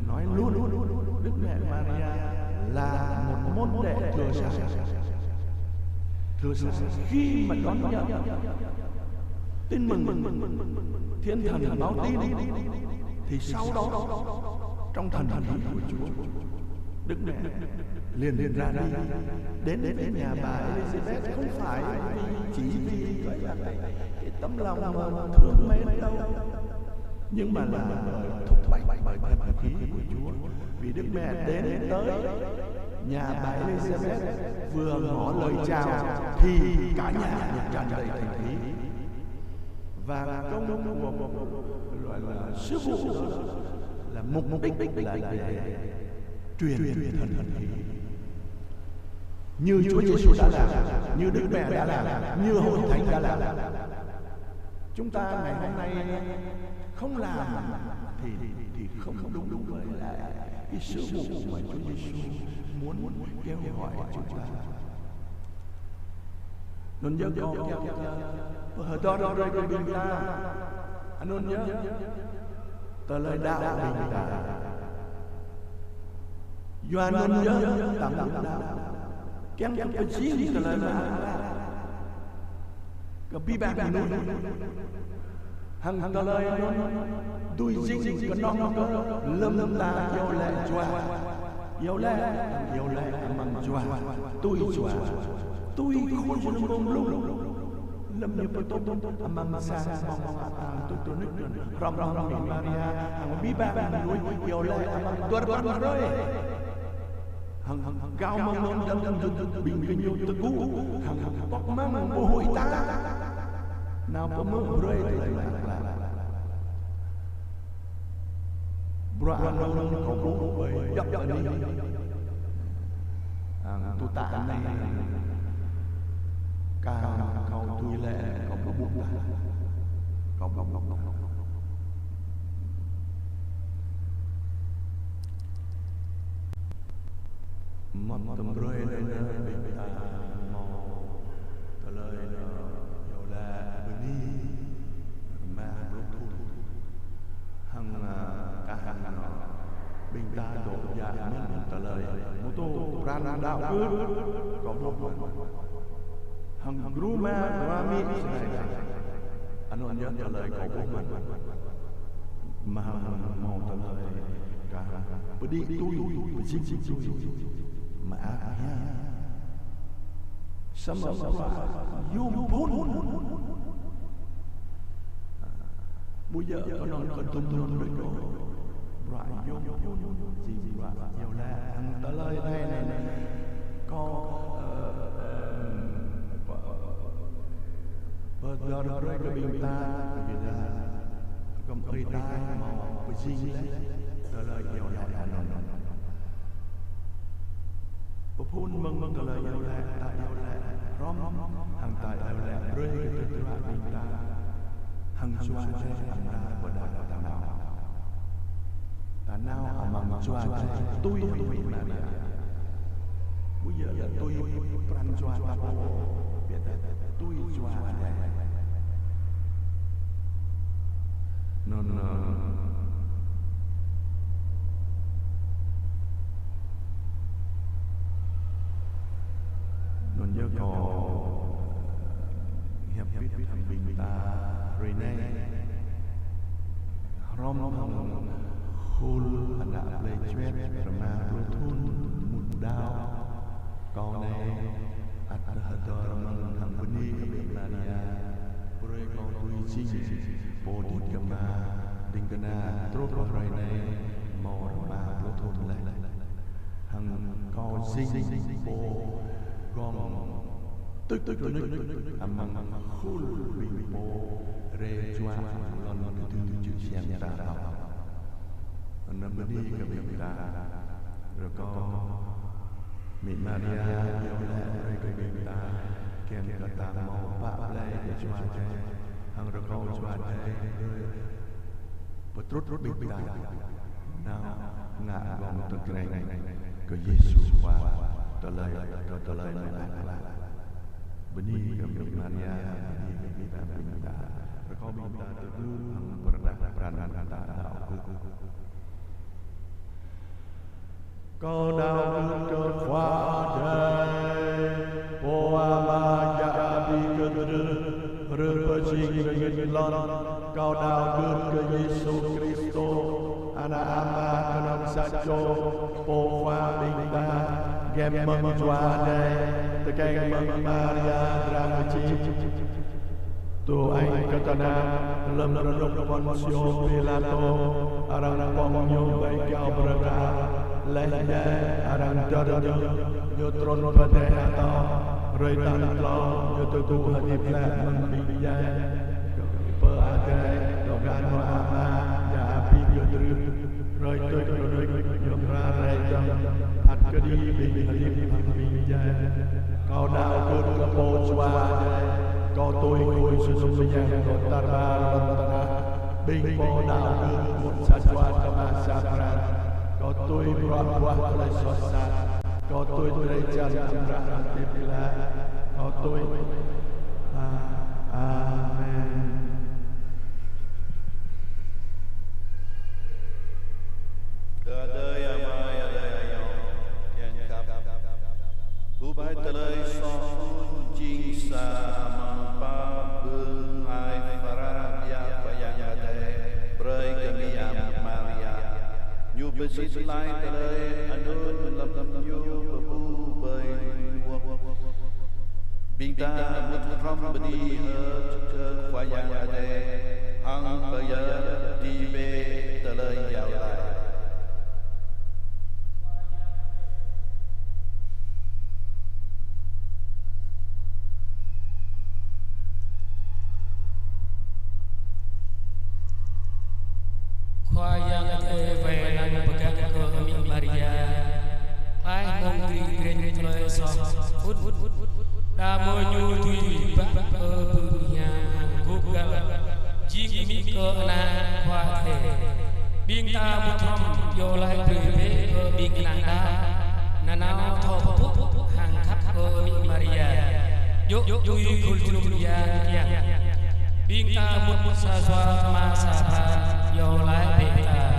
nói luôn Đức Mẹ Maria là một môn đệ thừa sai. Thừa sai khi mà đón nhận tin mừng thiên thần báo tin, thì sau đó trong thần khí của Chúa, Đức Mẹ liền ra đi đến với nhà bà Elizabeth, không phải chỉ vì cái tấm lòng thương mến đâu, nhưng mà là thúc đẩy bởi thần khí của Chúa. Vì Đức Mẹ đến tới nhà bà Elizabeth vừa ngỏ lời chào thì cả nhà được tràn đầy thần khí. Và công của gọi là sứ vụ là mục đích là để truyền thần khí, như Chúa Giêsu đã làm, như Đức Mẹ đã làm, như Hội Thánh đã làm. Chúng ta ngày hôm nay không làm thì không đúng với lại cái sứ vụ mà Chúa Giêsu muốn kêu gọi chúng ta. Nên nhớ có đó rồi cái bình ta, anh luôn nhớ tờ lời đạo bình ta. Doan luôn nhớ tạm đạo kém cái gì tờ lời đạo cái bi bạc mình hằng tờ lời luôn đuôi dính cái non có lâm ta yêu lệ măng chua tôi tôi khôn cho nó bông lung lâm nhập tôi măng sang tôi nước rong mình Maria hằng bi bạc mình nuôi yêu lệ măng tuột rồi hằng cao măng non đâm bình cái nhiều tự cũ hằng bóc măng mồ hôi ta nào có mơ rơi lại bữa ăn có bố bởi dọc đi tu tạ này càng cầu tui lệ có bố ta có mầm tầm rơi lên bình ta màu trả lời hiểu là bini mà bố thu hằng cả hằng bình ta đổ dạ nhân trả lời mô tô ran đạo cứ có một hằng gruma rami anh nói nhớ trả lời có bốn mà màu trả lời cả bữa đi tôi chính mà sớm yum phun bây giờ có nói còn tung rồi đó loại yum gì loại nhiều là thằng ta lời này có bờ giờ rồi cái bình ta vì là cầm hơi ta màu với gì đấy ta lời nhiều là nó phun mừng ta lời nhiều là ta nhiều là rom hàng tài nhiều là rơi cái từ loại bình ta hằng xoa rơi hằng ra bờ đại ta nào mà xoa tôi mà bây giờ là tôi pran xoa ta bộ biết tôi xoa này nên nhớ có hiệp biết thằng bình ta rồi nay rom hul ada Pleiades mà Proton một đao còn này ada mang thằng bini cái bình Maria rồi còn tôi xin bồ đi cầm ma đinh cái na trốt rồi này màu mà Proton lại hằng có xin bồ gom tức rồi amang khul bình bố re choa lon từ chữ xem ta nó mới đi cái bình ta rồi có Mẹ Maria yêu lẽ rồi cái bình ta kèm cả tàng màu bạ lẽ để choa chạy hàng rồi câu choa chạy rồi rút bình ta nào ngã vòng từ cái này cái Giêsu qua tờ lời là benih kami Maria benih kita minta kau minta Tuhan peranan tak kau dalam kekuatan poama jadi berpecing lon kau dalam ke Yesus Kristus anak ama kenal sajo poa minta game menjual từ cái mừng Maria Dramachi tu anh katana lâm rục Poncio Pilato arang pongyo bay cao berada lehnya arang dadanya nyutron pada atau rơi tan lo nyutu hadip la membiya peadai dogan ama ya api yudru rơi tôi nhom ra rai jam hat kedi bình hadip membiya kau đạo cơn cơ bồ choa kau tôi ngồi sử dụng bây giờ kau tarba lantana bình bồ đạo cơn một sa choa kama sapran kau tôi buat buat lại xót xa kau tôi đây chân ra tiếp là kau tôi amen. Bài tờ lời son chinh sa mang pa bương ai phara ya phayang ade bray kamiam Maria nhu besit lai tờ lời anun lam nhu bu bay bing ta mut from bani her phayang ade hang baya di be tờ lời yao lai khoa yang về lành pegang ke Umi Maria ai mong tri gren lời so phút đa mơ nhu tùy bác cơ bừng nhà gục gà chiếc mi cơ na khoa thể biên ta một thom vô lại từ bế cơ biên làng ta na nào thọ phúc hàng khắp cơ Umi Maria dốt tùy khul chung yang yang biên ta một sa xoa ma sa pa vô lại bề ta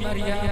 Maria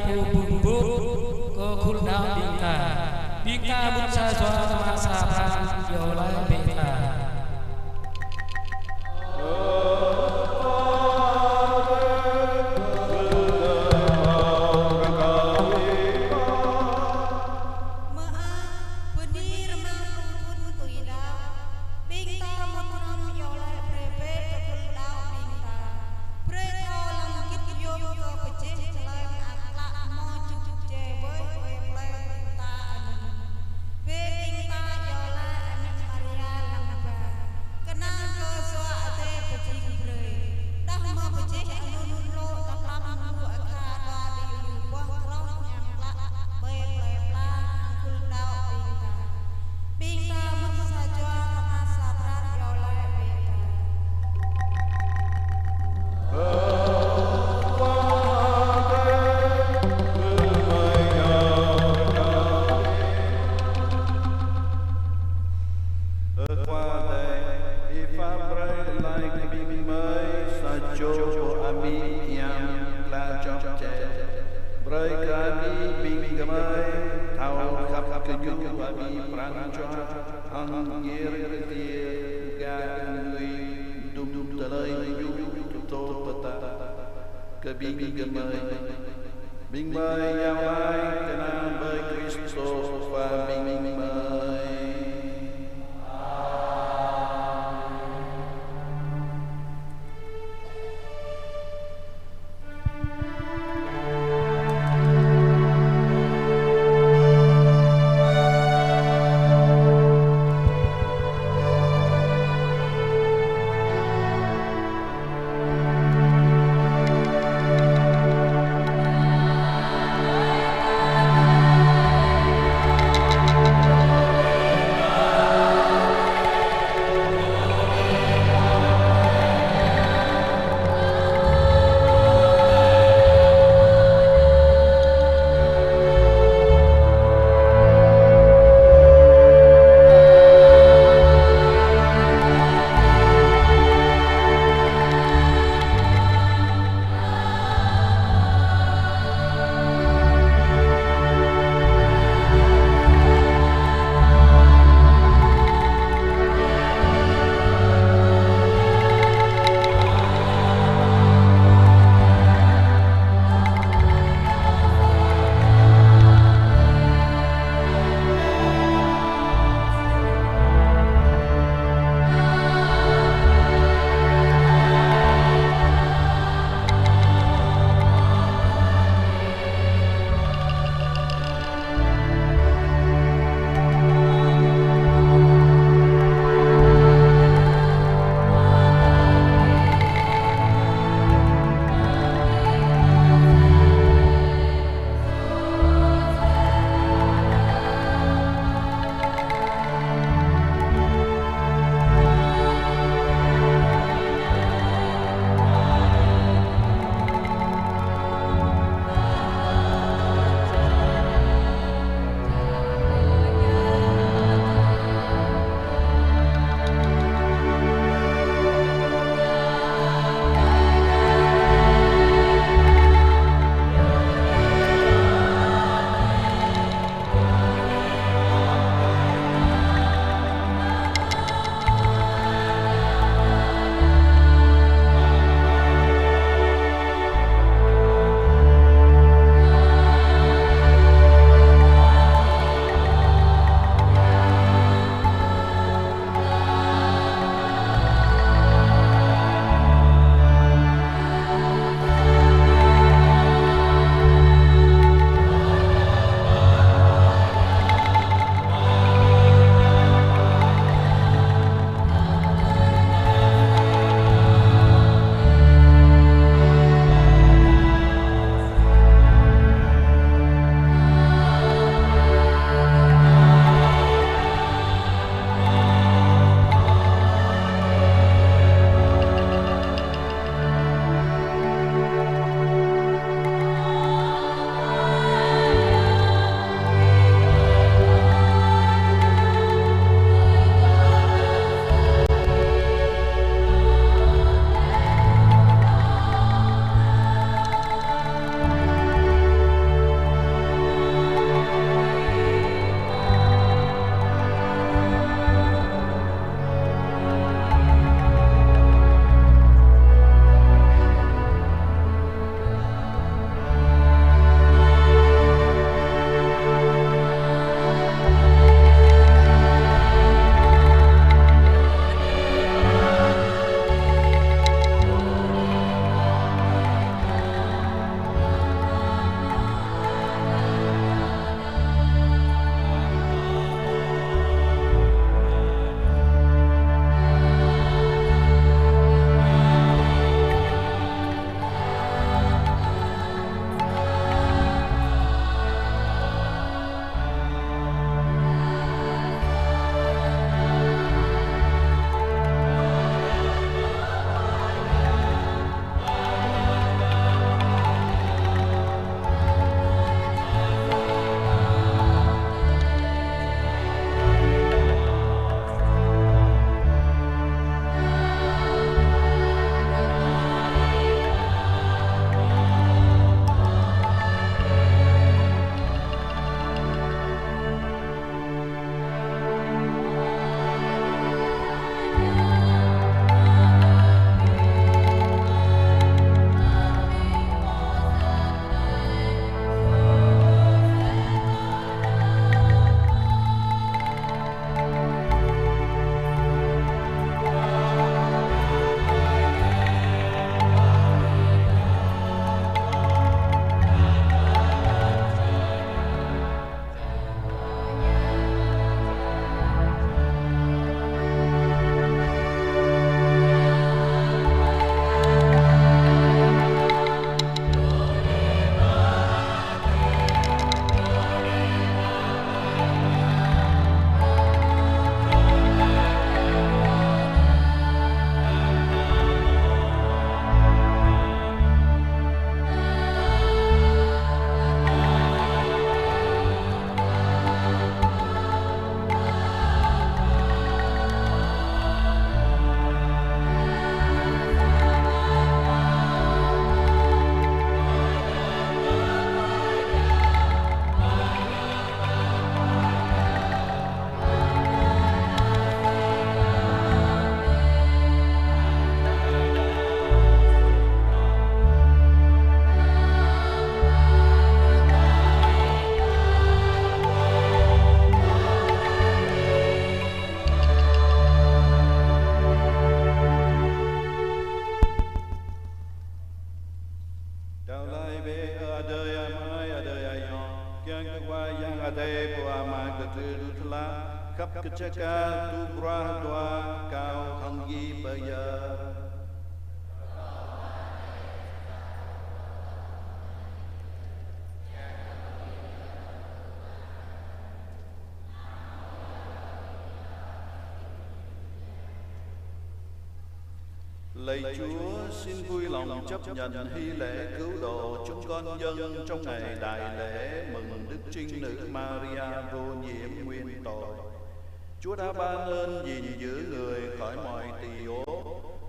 mai kami mai sajo ami yang la chop che brai kami bing gamai thau khap kenyu kami prang cho hang yer tie ga ngui dum dum talai yu to pata kami gamai bing mai yang lai kenang bai Kristus và bing mai. Hãy subscribe cho kênh Ghiền Mì Gõ để không bỏ lỡ Kapkachaka tu bra doa cao thân di bây giờ. Lạy Chúa, xin vui lòng chấp nhận hy lễ cứu độ chúng con dân trong ngày đại lễ mừng Đức Trinh Nữ Maria vô nhiễm nguyên tội. Chúa đã ban ơn gìn giữ người khỏi mọi tỳ ố.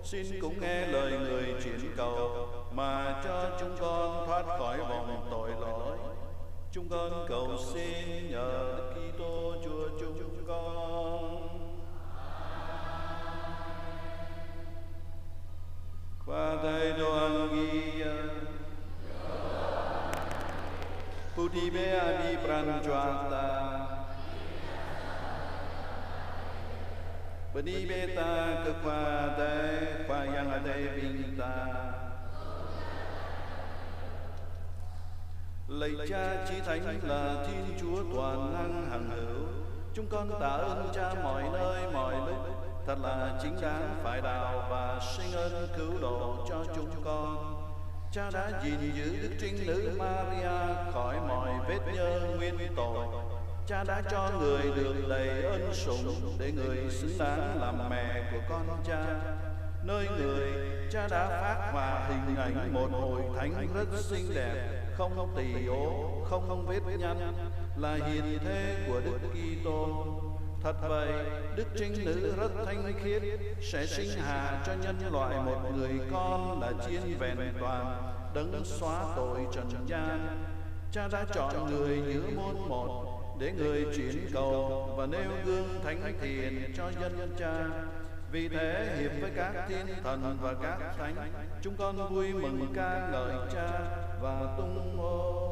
Xin cũng nghe lời người chuyển cầu mà cho chúng con thoát khỏi vòng tội lỗi. Chúng con cầu xin nhờ Đức Kitô Chúa chúng con. Qua thầy đoàn ghi Puti be abi pranjwata Bani beta ke qua đây qua yang ở đây vinta. Lạy Cha Chí Thánh là Thiên Chúa toàn năng hằng hữu, chúng con tạ ơn Cha mọi nơi mọi lúc. Thật là chính đáng phải đạo và sinh ơn cứu độ cho chúng con. Cha đã gìn giữ Đức Trinh Nữ Maria khỏi mọi vết nhơ nguyên tội. Cha đã cho người được đầy ân sủng để người xứng đáng làm mẹ của con Cha. Nơi người, Cha đã phác họa hình ảnh một hội thánh rất xinh đẹp, không tỳ ố, không vết nhăn, là hiền thê của Đức Kitô. Thật vậy, Đức Trinh Nữ rất thanh khiết, sẽ sinh hạ cho nhân loại một người con là chiên vẹn toàn, đấng xóa tội trần gian. Cha đã chọn người giữa môn một để người chuyển cầu và nêu gương thánh thiện cho dân Cha. Vì thế hiệp với các thiên thần và các thánh, chúng con vui mừng ca ngợi Cha và tung hô.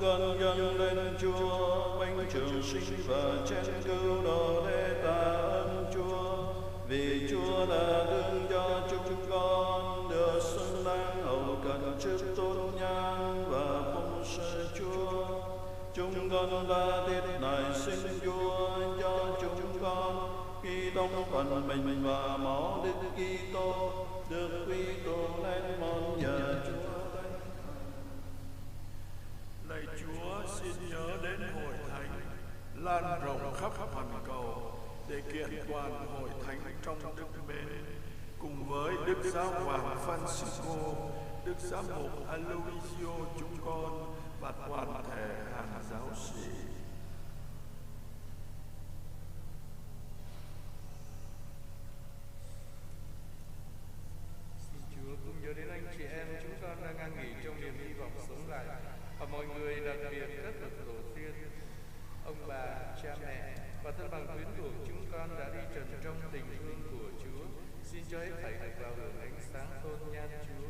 con dâng lên Chúa bánh trường sinh và chén cứu độ để tạ ơn Chúa, vì Chúa là đương cho chúng con được xứng đáng hầu cận trước tôn nhang và phụng sự Chúa. Chúng con đã tiết này xin Chúa cho chúng con khi tông phần mình và máu Đức Kitô được quy tụ lên món nhờ Chúa. Lạy Chúa, xin nhớ đến hội thánh lan rộng khắp hoàn cầu để kiện toàn hội thánh trong đức mến, cùng với Đức Giáo hoàng Francisco, Đức Giám mục Aloysio chúng con và toàn thể hàng giáo sĩ. Xin Chúa cũng nhớ đến anh chị em chúng con đang an nghỉ trong niềm hy vọng sống lại, và mọi người đặc biệt các bậc tổ tiên, ông bà, cha mẹ và thân bằng quyến thuộc chúng con đã đi trần trong tình thương của Chúa. Xin cho hết thảy được vào hưởng ánh sáng tôn nhan Chúa.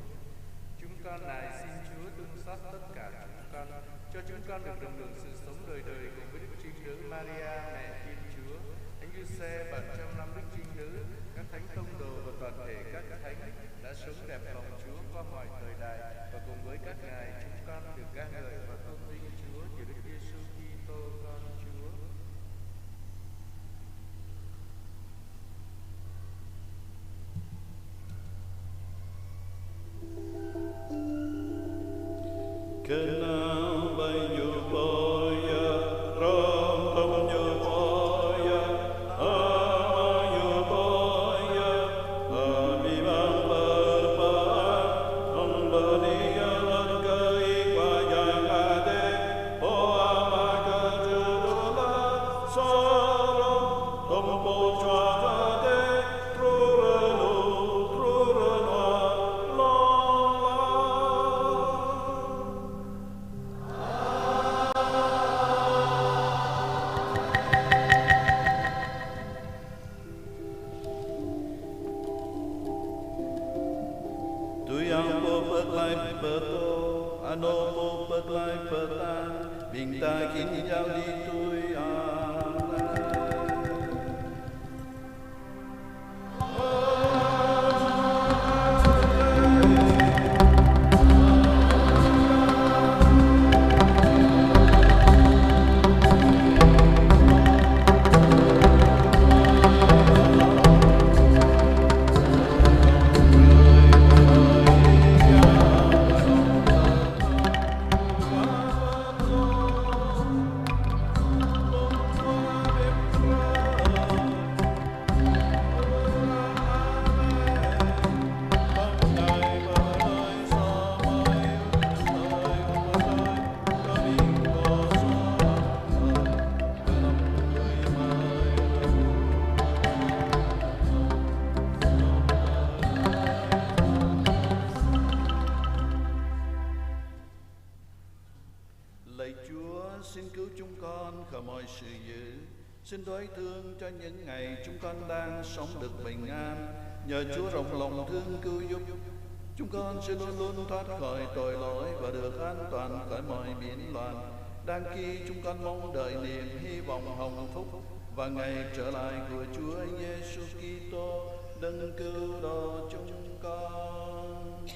Chúng con này xin Chúa thương xót tất cả chúng con, cho chúng con được đồng hưởng sự sống đời đời cùng với Đức Trinh Nữ Maria, mẹ Thiên Chúa, Thánh Giuse 700 Đức Trinh Nữ, các thánh tông đồ và toàn thể các thánh đã sống đẹp lòng Chúa qua mọi thời đại, và cùng với các ngài chúng con được ca ngợi và tôn vinh Chúa nhờ Đức Giêsu Kitô con Chúa. Kena bayu boya, ram tam yu boya, amayu boya, amibang berpa, ambaliya langkai wayang ade, o amaka judula, saram tompo chwade, truranu, trurana, la. Tuyang po petlai peto, ano po petlai petan, bingta kini jauh di tuyang. Lạy Chúa, xin cứu chúng con khỏi mọi sự dữ. Xin đối thương cho những ngày chúng con đang sống được bình an. Nhờ Chúa rộng lòng thương cứu giúp, chúng con sẽ luôn luôn thoát khỏi tội lỗi và được an toàn khỏi mọi biến loạn. Đang khi chúng con mong đợi niềm hy vọng hồng phúc và ngày trở lại của Chúa Giêsu Kitô, đấng cứu độ chúng con.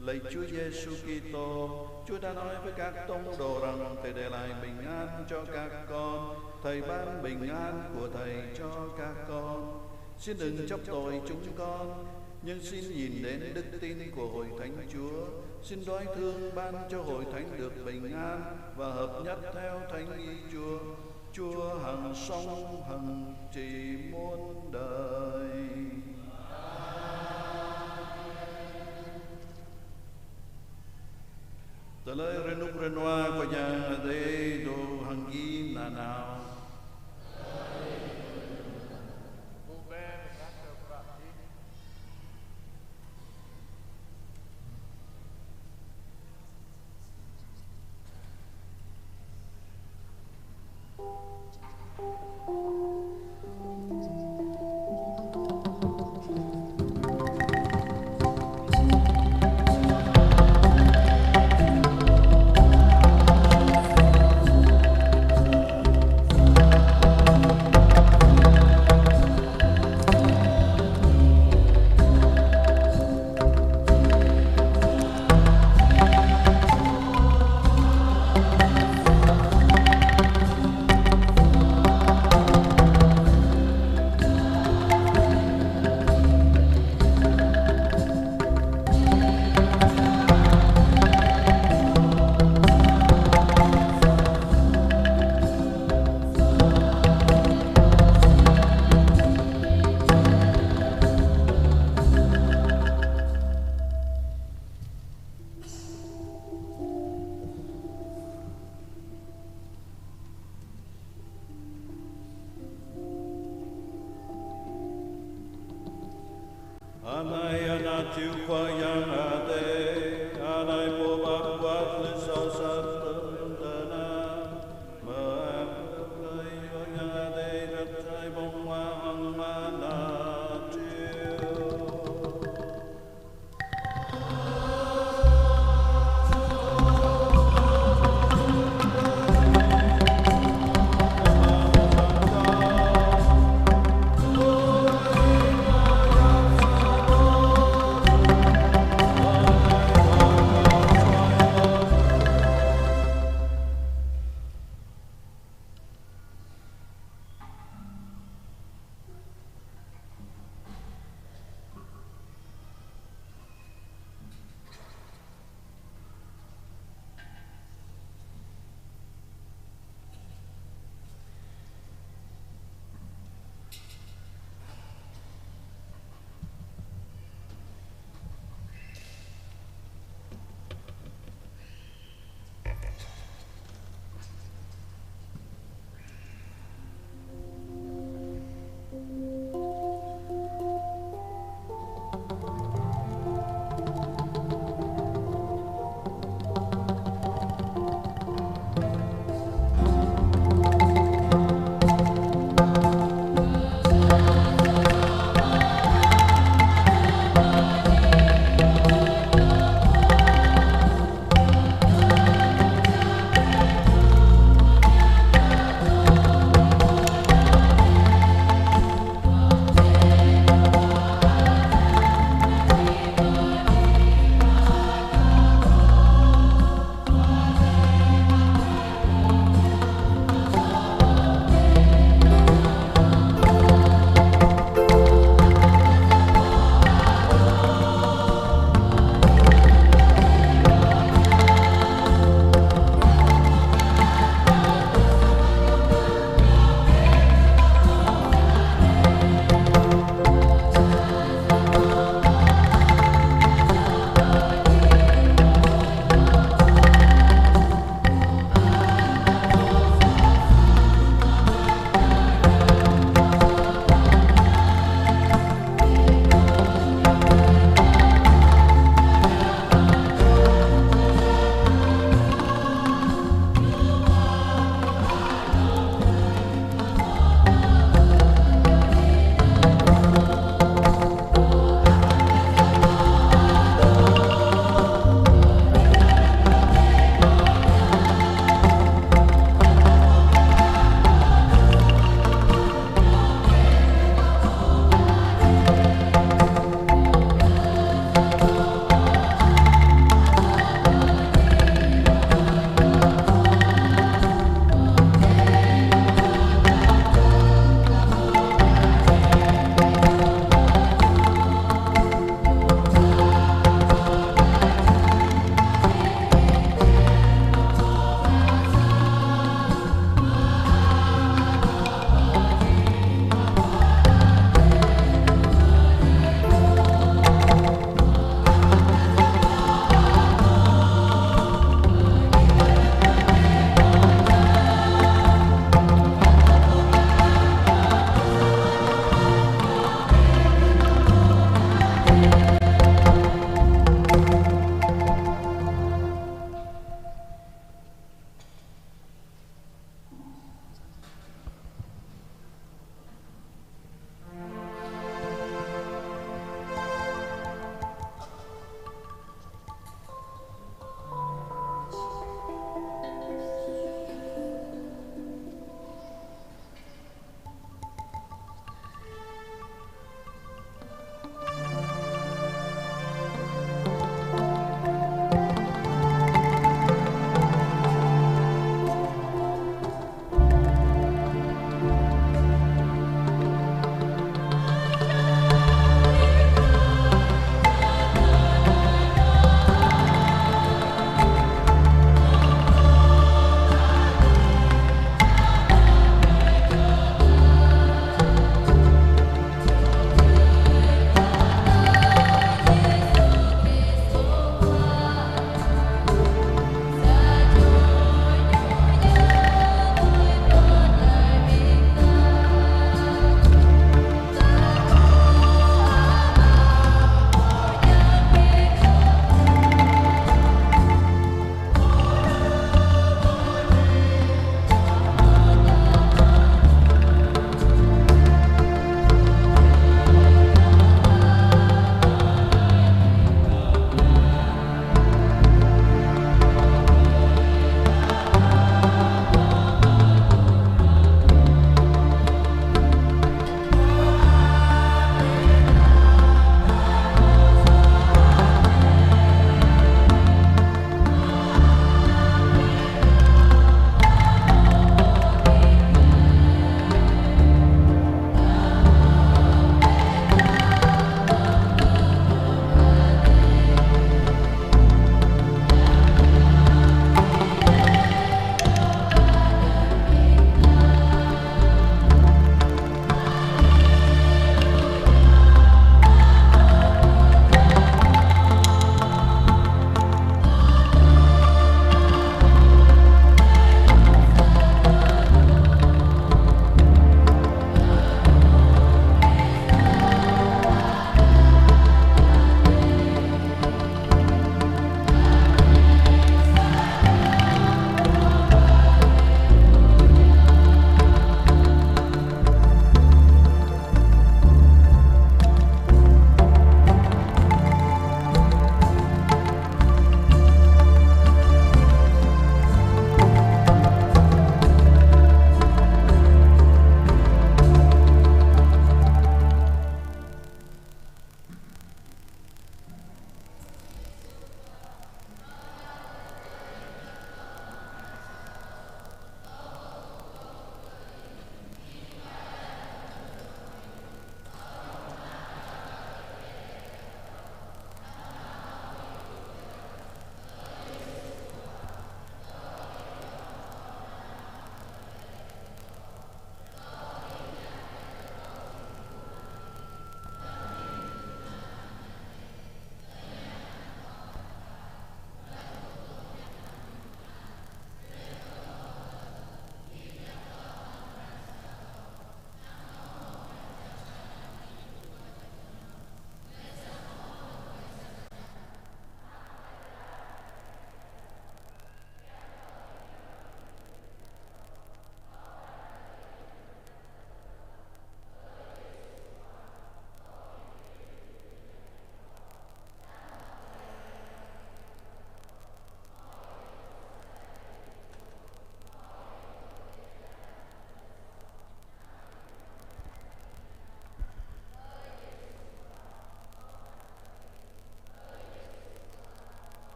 Lạy Chúa Giêsu Kitô, Chúa đã nói với các tông đồ rằng Thầy để lại bình an cho các con. Thầy ban bình an của Thầy cho các con. Xin đừng chấp tội chúng con, nhưng xin nhìn đến đức tin của hội thánh Chúa. Xin đoái thương ban cho hội thánh được bình an và hợp nhất theo thánh ý Chúa. Chúa hằng sống hằng trị muôn đời. Tờ lời renuk renua của nhà đế đồ hằng ghi nà nào. Anai anatiu kwayang ade, anai pobak buat lisau satendana, mengapai yang ade ratai bongwang manatiu. Oh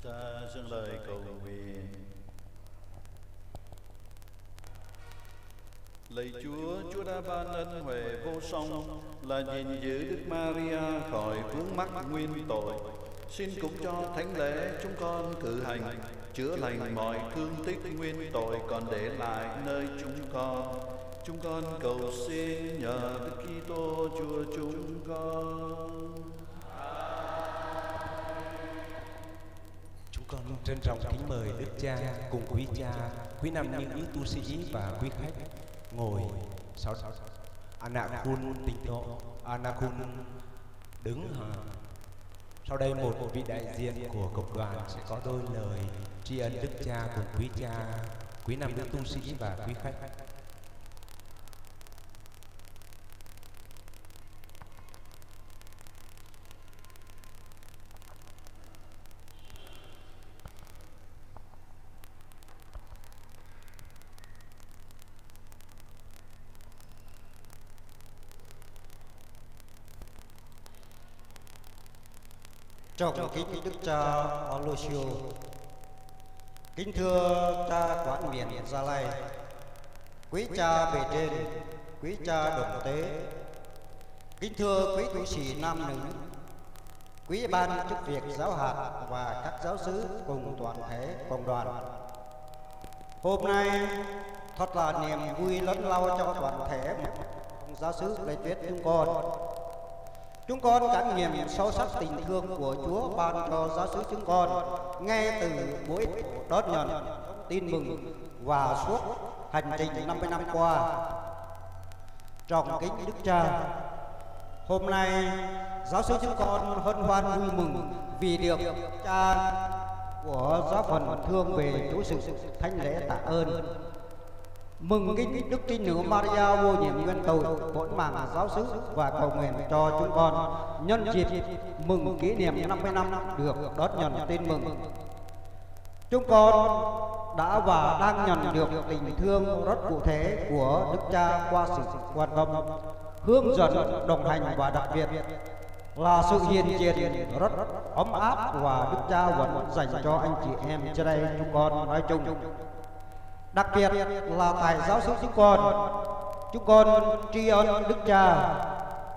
ta dâng lời cầu nguyện. Lạy Chúa, Chúa đã ban ân huệ vô song là gìn giữ Đức Maria khỏi vướng mắc nguyên tội. Xin cũng cho thánh lễ chúng con cử hành chữa lành mọi thương tích nguyên tội còn để lại nơi chúng con. Chúng con cầu xin nhờ Đức Kitô Chúa chúng con. Chúng con trân trọng kính mời Đức Cha cùng quý cha, quý nam nữ tu sĩ và quý khách ngồi. Anakun tịnh độ, Anakun đứng. Sau đây một vị đại diện của cộng đoàn sẽ có đôi lời tri ân Đức Cha cùng quý cha, quý nam nữ tu sĩ và quý khách. Trọng kính Đức Cha Aloysio, kính thưa cha quản miền Gia Lai, quý cha bề trên, quý cha đồng tế, kính thưa quý tu sĩ nam nữ, quý ban chức việc giáo hạt và các giáo xứ cùng toàn thể cộng đoàn. Hôm nay thật là niềm vui lớn lao cho toàn thể giáo xứ Lê Tuyết chúng con. Chúng con cảm nghiệm sâu sắc tình thương của Chúa ban cho giáo xứ chúng con ngay từ buổi đón nhận tin mừng và suốt hành trình 50 năm qua. Trọng kính Đức Cha, hôm nay giáo xứ chúng con hân hoan vui mừng vì được cha của giáo phận thương về chủ sự thánh lễ tạ ơn. Mừng kính Đức Trinh Nữ Maria vô nhiệm nguyên tội bổn mạng giáo xứ và cầu nguyện cho chúng con nhân dịp mừng kỷ niệm 50 năm được đón nhận tin mừng. Chúng con đã và đang nhận được tình thương rất cụ thể của Đức Cha qua sự quan tâm, hướng dẫn, đồng hành và đặc biệt là sự hiền diện rất ấm áp và Đức Cha vẫn dành cho anh chị em trên đây chúng con nói chung. Đặc biệt là tại giáo xứ chúng con tri ân Đức Cha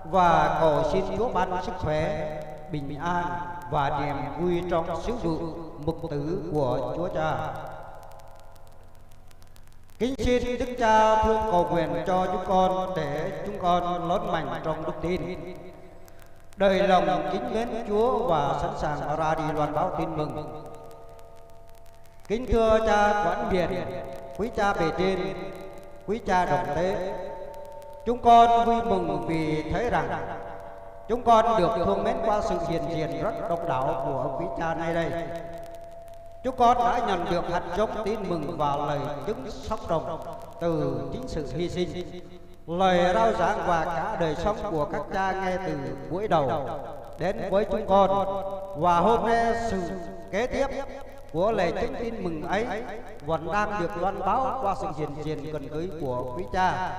và cầu xin Chúa ban sức khỏe, bình an và niềm vui trong sứ vụ mục tử của Chúa Cha. Kính xin Đức Cha thương cầu nguyện cho chúng con để chúng con lớn mạnh trong đức tin, đời lòng kính mến Chúa và sẵn sàng ra đi loan báo tin mừng. Kính thưa cha quản biển, quý cha bề trên, quý cha đồng tế, chúng con vui mừng vì thấy rằng chúng con được thương mến qua sự hiện diện rất độc đáo của quý cha nay đây. Chúng con đã nhận được hạt giống tin mừng và lời chứng sốc đồng từ chính sự hy sinh, lời rao giảng và cả đời sống của các cha ngay từ buổi đầu đến với chúng con. Và hôm nay sự kế tiếp của lời chứng tin mừng ấy vẫn đang được loan báo qua sự hiện diện gần gũi của quý cha.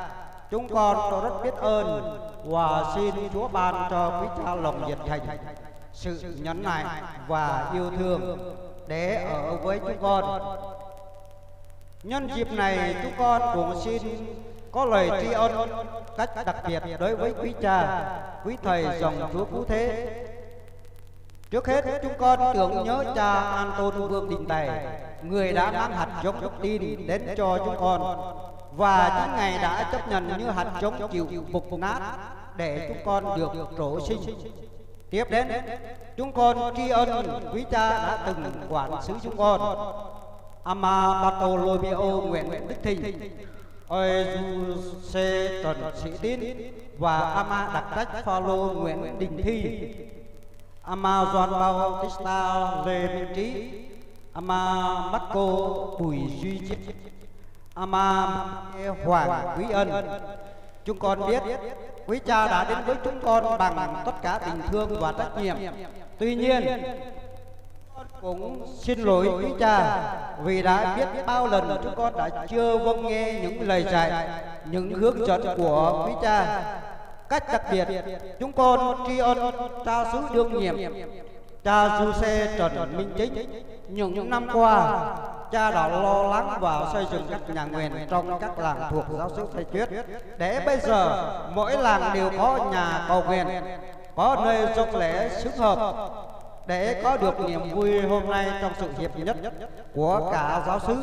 Chúng con rất biết ơn và xin Chúa ban cho quý cha lòng nhiệt thành, sự nhẫn nại và yêu thương để ở với chúng con. Nhân dịp này chúng con cũng xin có lời tri ân cách đặc biệt đối với quý cha, quý thầy dòng Chúa Cứu Thế. Trước hết chúng con tưởng nhớ cha Anton Vương Đình Tài, người đã mang hạt giống đức tin đến cho chúng con và những ngày đã chấp nhận như hạt giống chịu mục nát để chúng con được trổ sinh. Tiếp đến chúng con tri ân quý cha đã từng quản xứ chúng con, Ama Bartolomeo Nguyễn Đức Thịnh, Giuse Trần Sĩ Tín và Ama đặc trách Phaolô Nguyễn Đình Thi, Ama Doan Bautista Lê Minh Trí, Ama Marco Bùi Duy Chiết, Ama Hoàng Quý Ân. Chúng con biết quý cha đã đến với chúng con bằng tất cả tình thương và trách nhiệm. Tuy nhiên cũng xin lỗi quý cha vì đã biết bao lần chúng con đã chưa vâng nghe những lời dạy, những hướng dẫn của quý cha. Cách đặc biệt chúng con tri ân cha xứ đương nhiệm Cha Giuse Trần Minh Chính, những năm qua, cha đã lo lắng và xây dựng các nhà nguyện trong các làng thuộc giáo xứ Tây Tuyết, để bây giờ mỗi làng đều có nhà cầu nguyện, có nơi dâng lễ xứng hợp, để có được niềm vui hôm nay trong sự hiệp nhất của cả giáo xứ.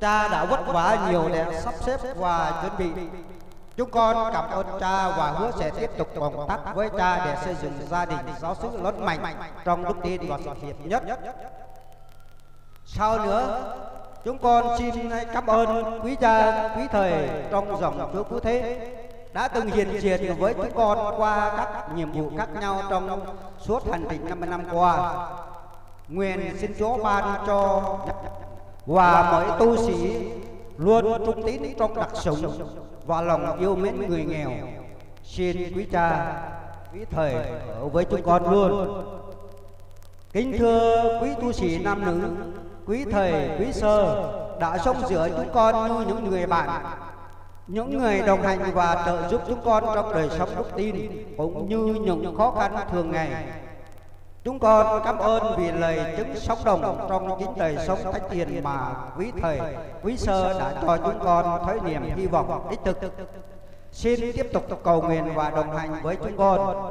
Cha đã vất vả nhiều để sắp xếp và chuẩn bị. Chúng con cảm ơn cha và hứa sẽ tiếp tục cộng tác với cha để xây dựng gia đình giáo xứ lớn mạnh trong đức tin và sự hiệp nhất. Sau nữa, chúng con xin cảm ơn quý cha, quý thầy trong dòng Chúa Cứu Thế đã từng hiện diện với chúng con qua các nhiệm vụ khác nhau trong suốt hành trình 50 năm qua. Nguyện xin Chúa ban cho và mỗi tu sĩ luôn trung tín trong đặc sủng và lòng yêu mến người nghèo. Xin quý cha, quý thầy ở với chúng con luôn. Kính thưa quý tu sĩ nam nữ, quý thầy, quý sơ đã sống giữa chúng con như những người bạn, những người đồng hành và trợ giúp chúng con trong đời sống đức tin cũng như những khó khăn thường ngày. Chúng con cảm ơn vì lời chứng sống đồng trong chính đời sống thánh hiền mà quý thầy, quý sơ đã cho chúng con thấy niềm hy vọng đích thực. Xin tiếp tục cầu nguyện và đồng hành với chúng con.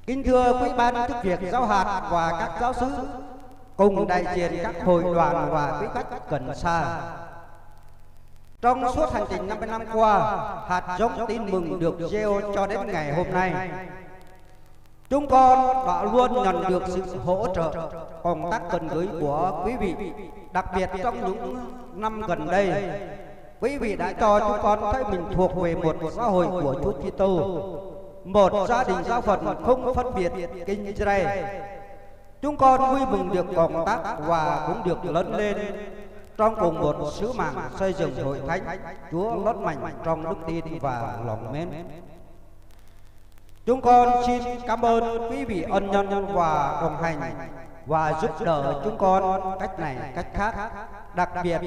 Kính thưa quý ban chức việc giáo hạt và các giáo xứ, cùng đại diện các hội đoàn và quý khách gần xa. Trong suốt hành trình 50 năm qua, hạt giống tin mừng được gieo cho đến ngày hôm nay. Chúng con đã luôn nhận được sự hỗ trợ, công tác gần gũi của quý vị, đặc biệt trong những năm gần đây. Quý vị đã cho chúng con thấy mình thuộc về một xã hội của Chúa Kitô, một gia đình giáo phận không phân biệt kinh Israel. Chúng con vui mừng được cộng tác và cũng được lớn lên trong cùng một sứ mạng xây dựng hội thánh Chúa lớn mạnh trong đức tin và lòng mến. Chúng con xin cảm ơn quý vị ân nhân và đồng hành và giúp đỡ chúng con cách này cách khác, đặc biệt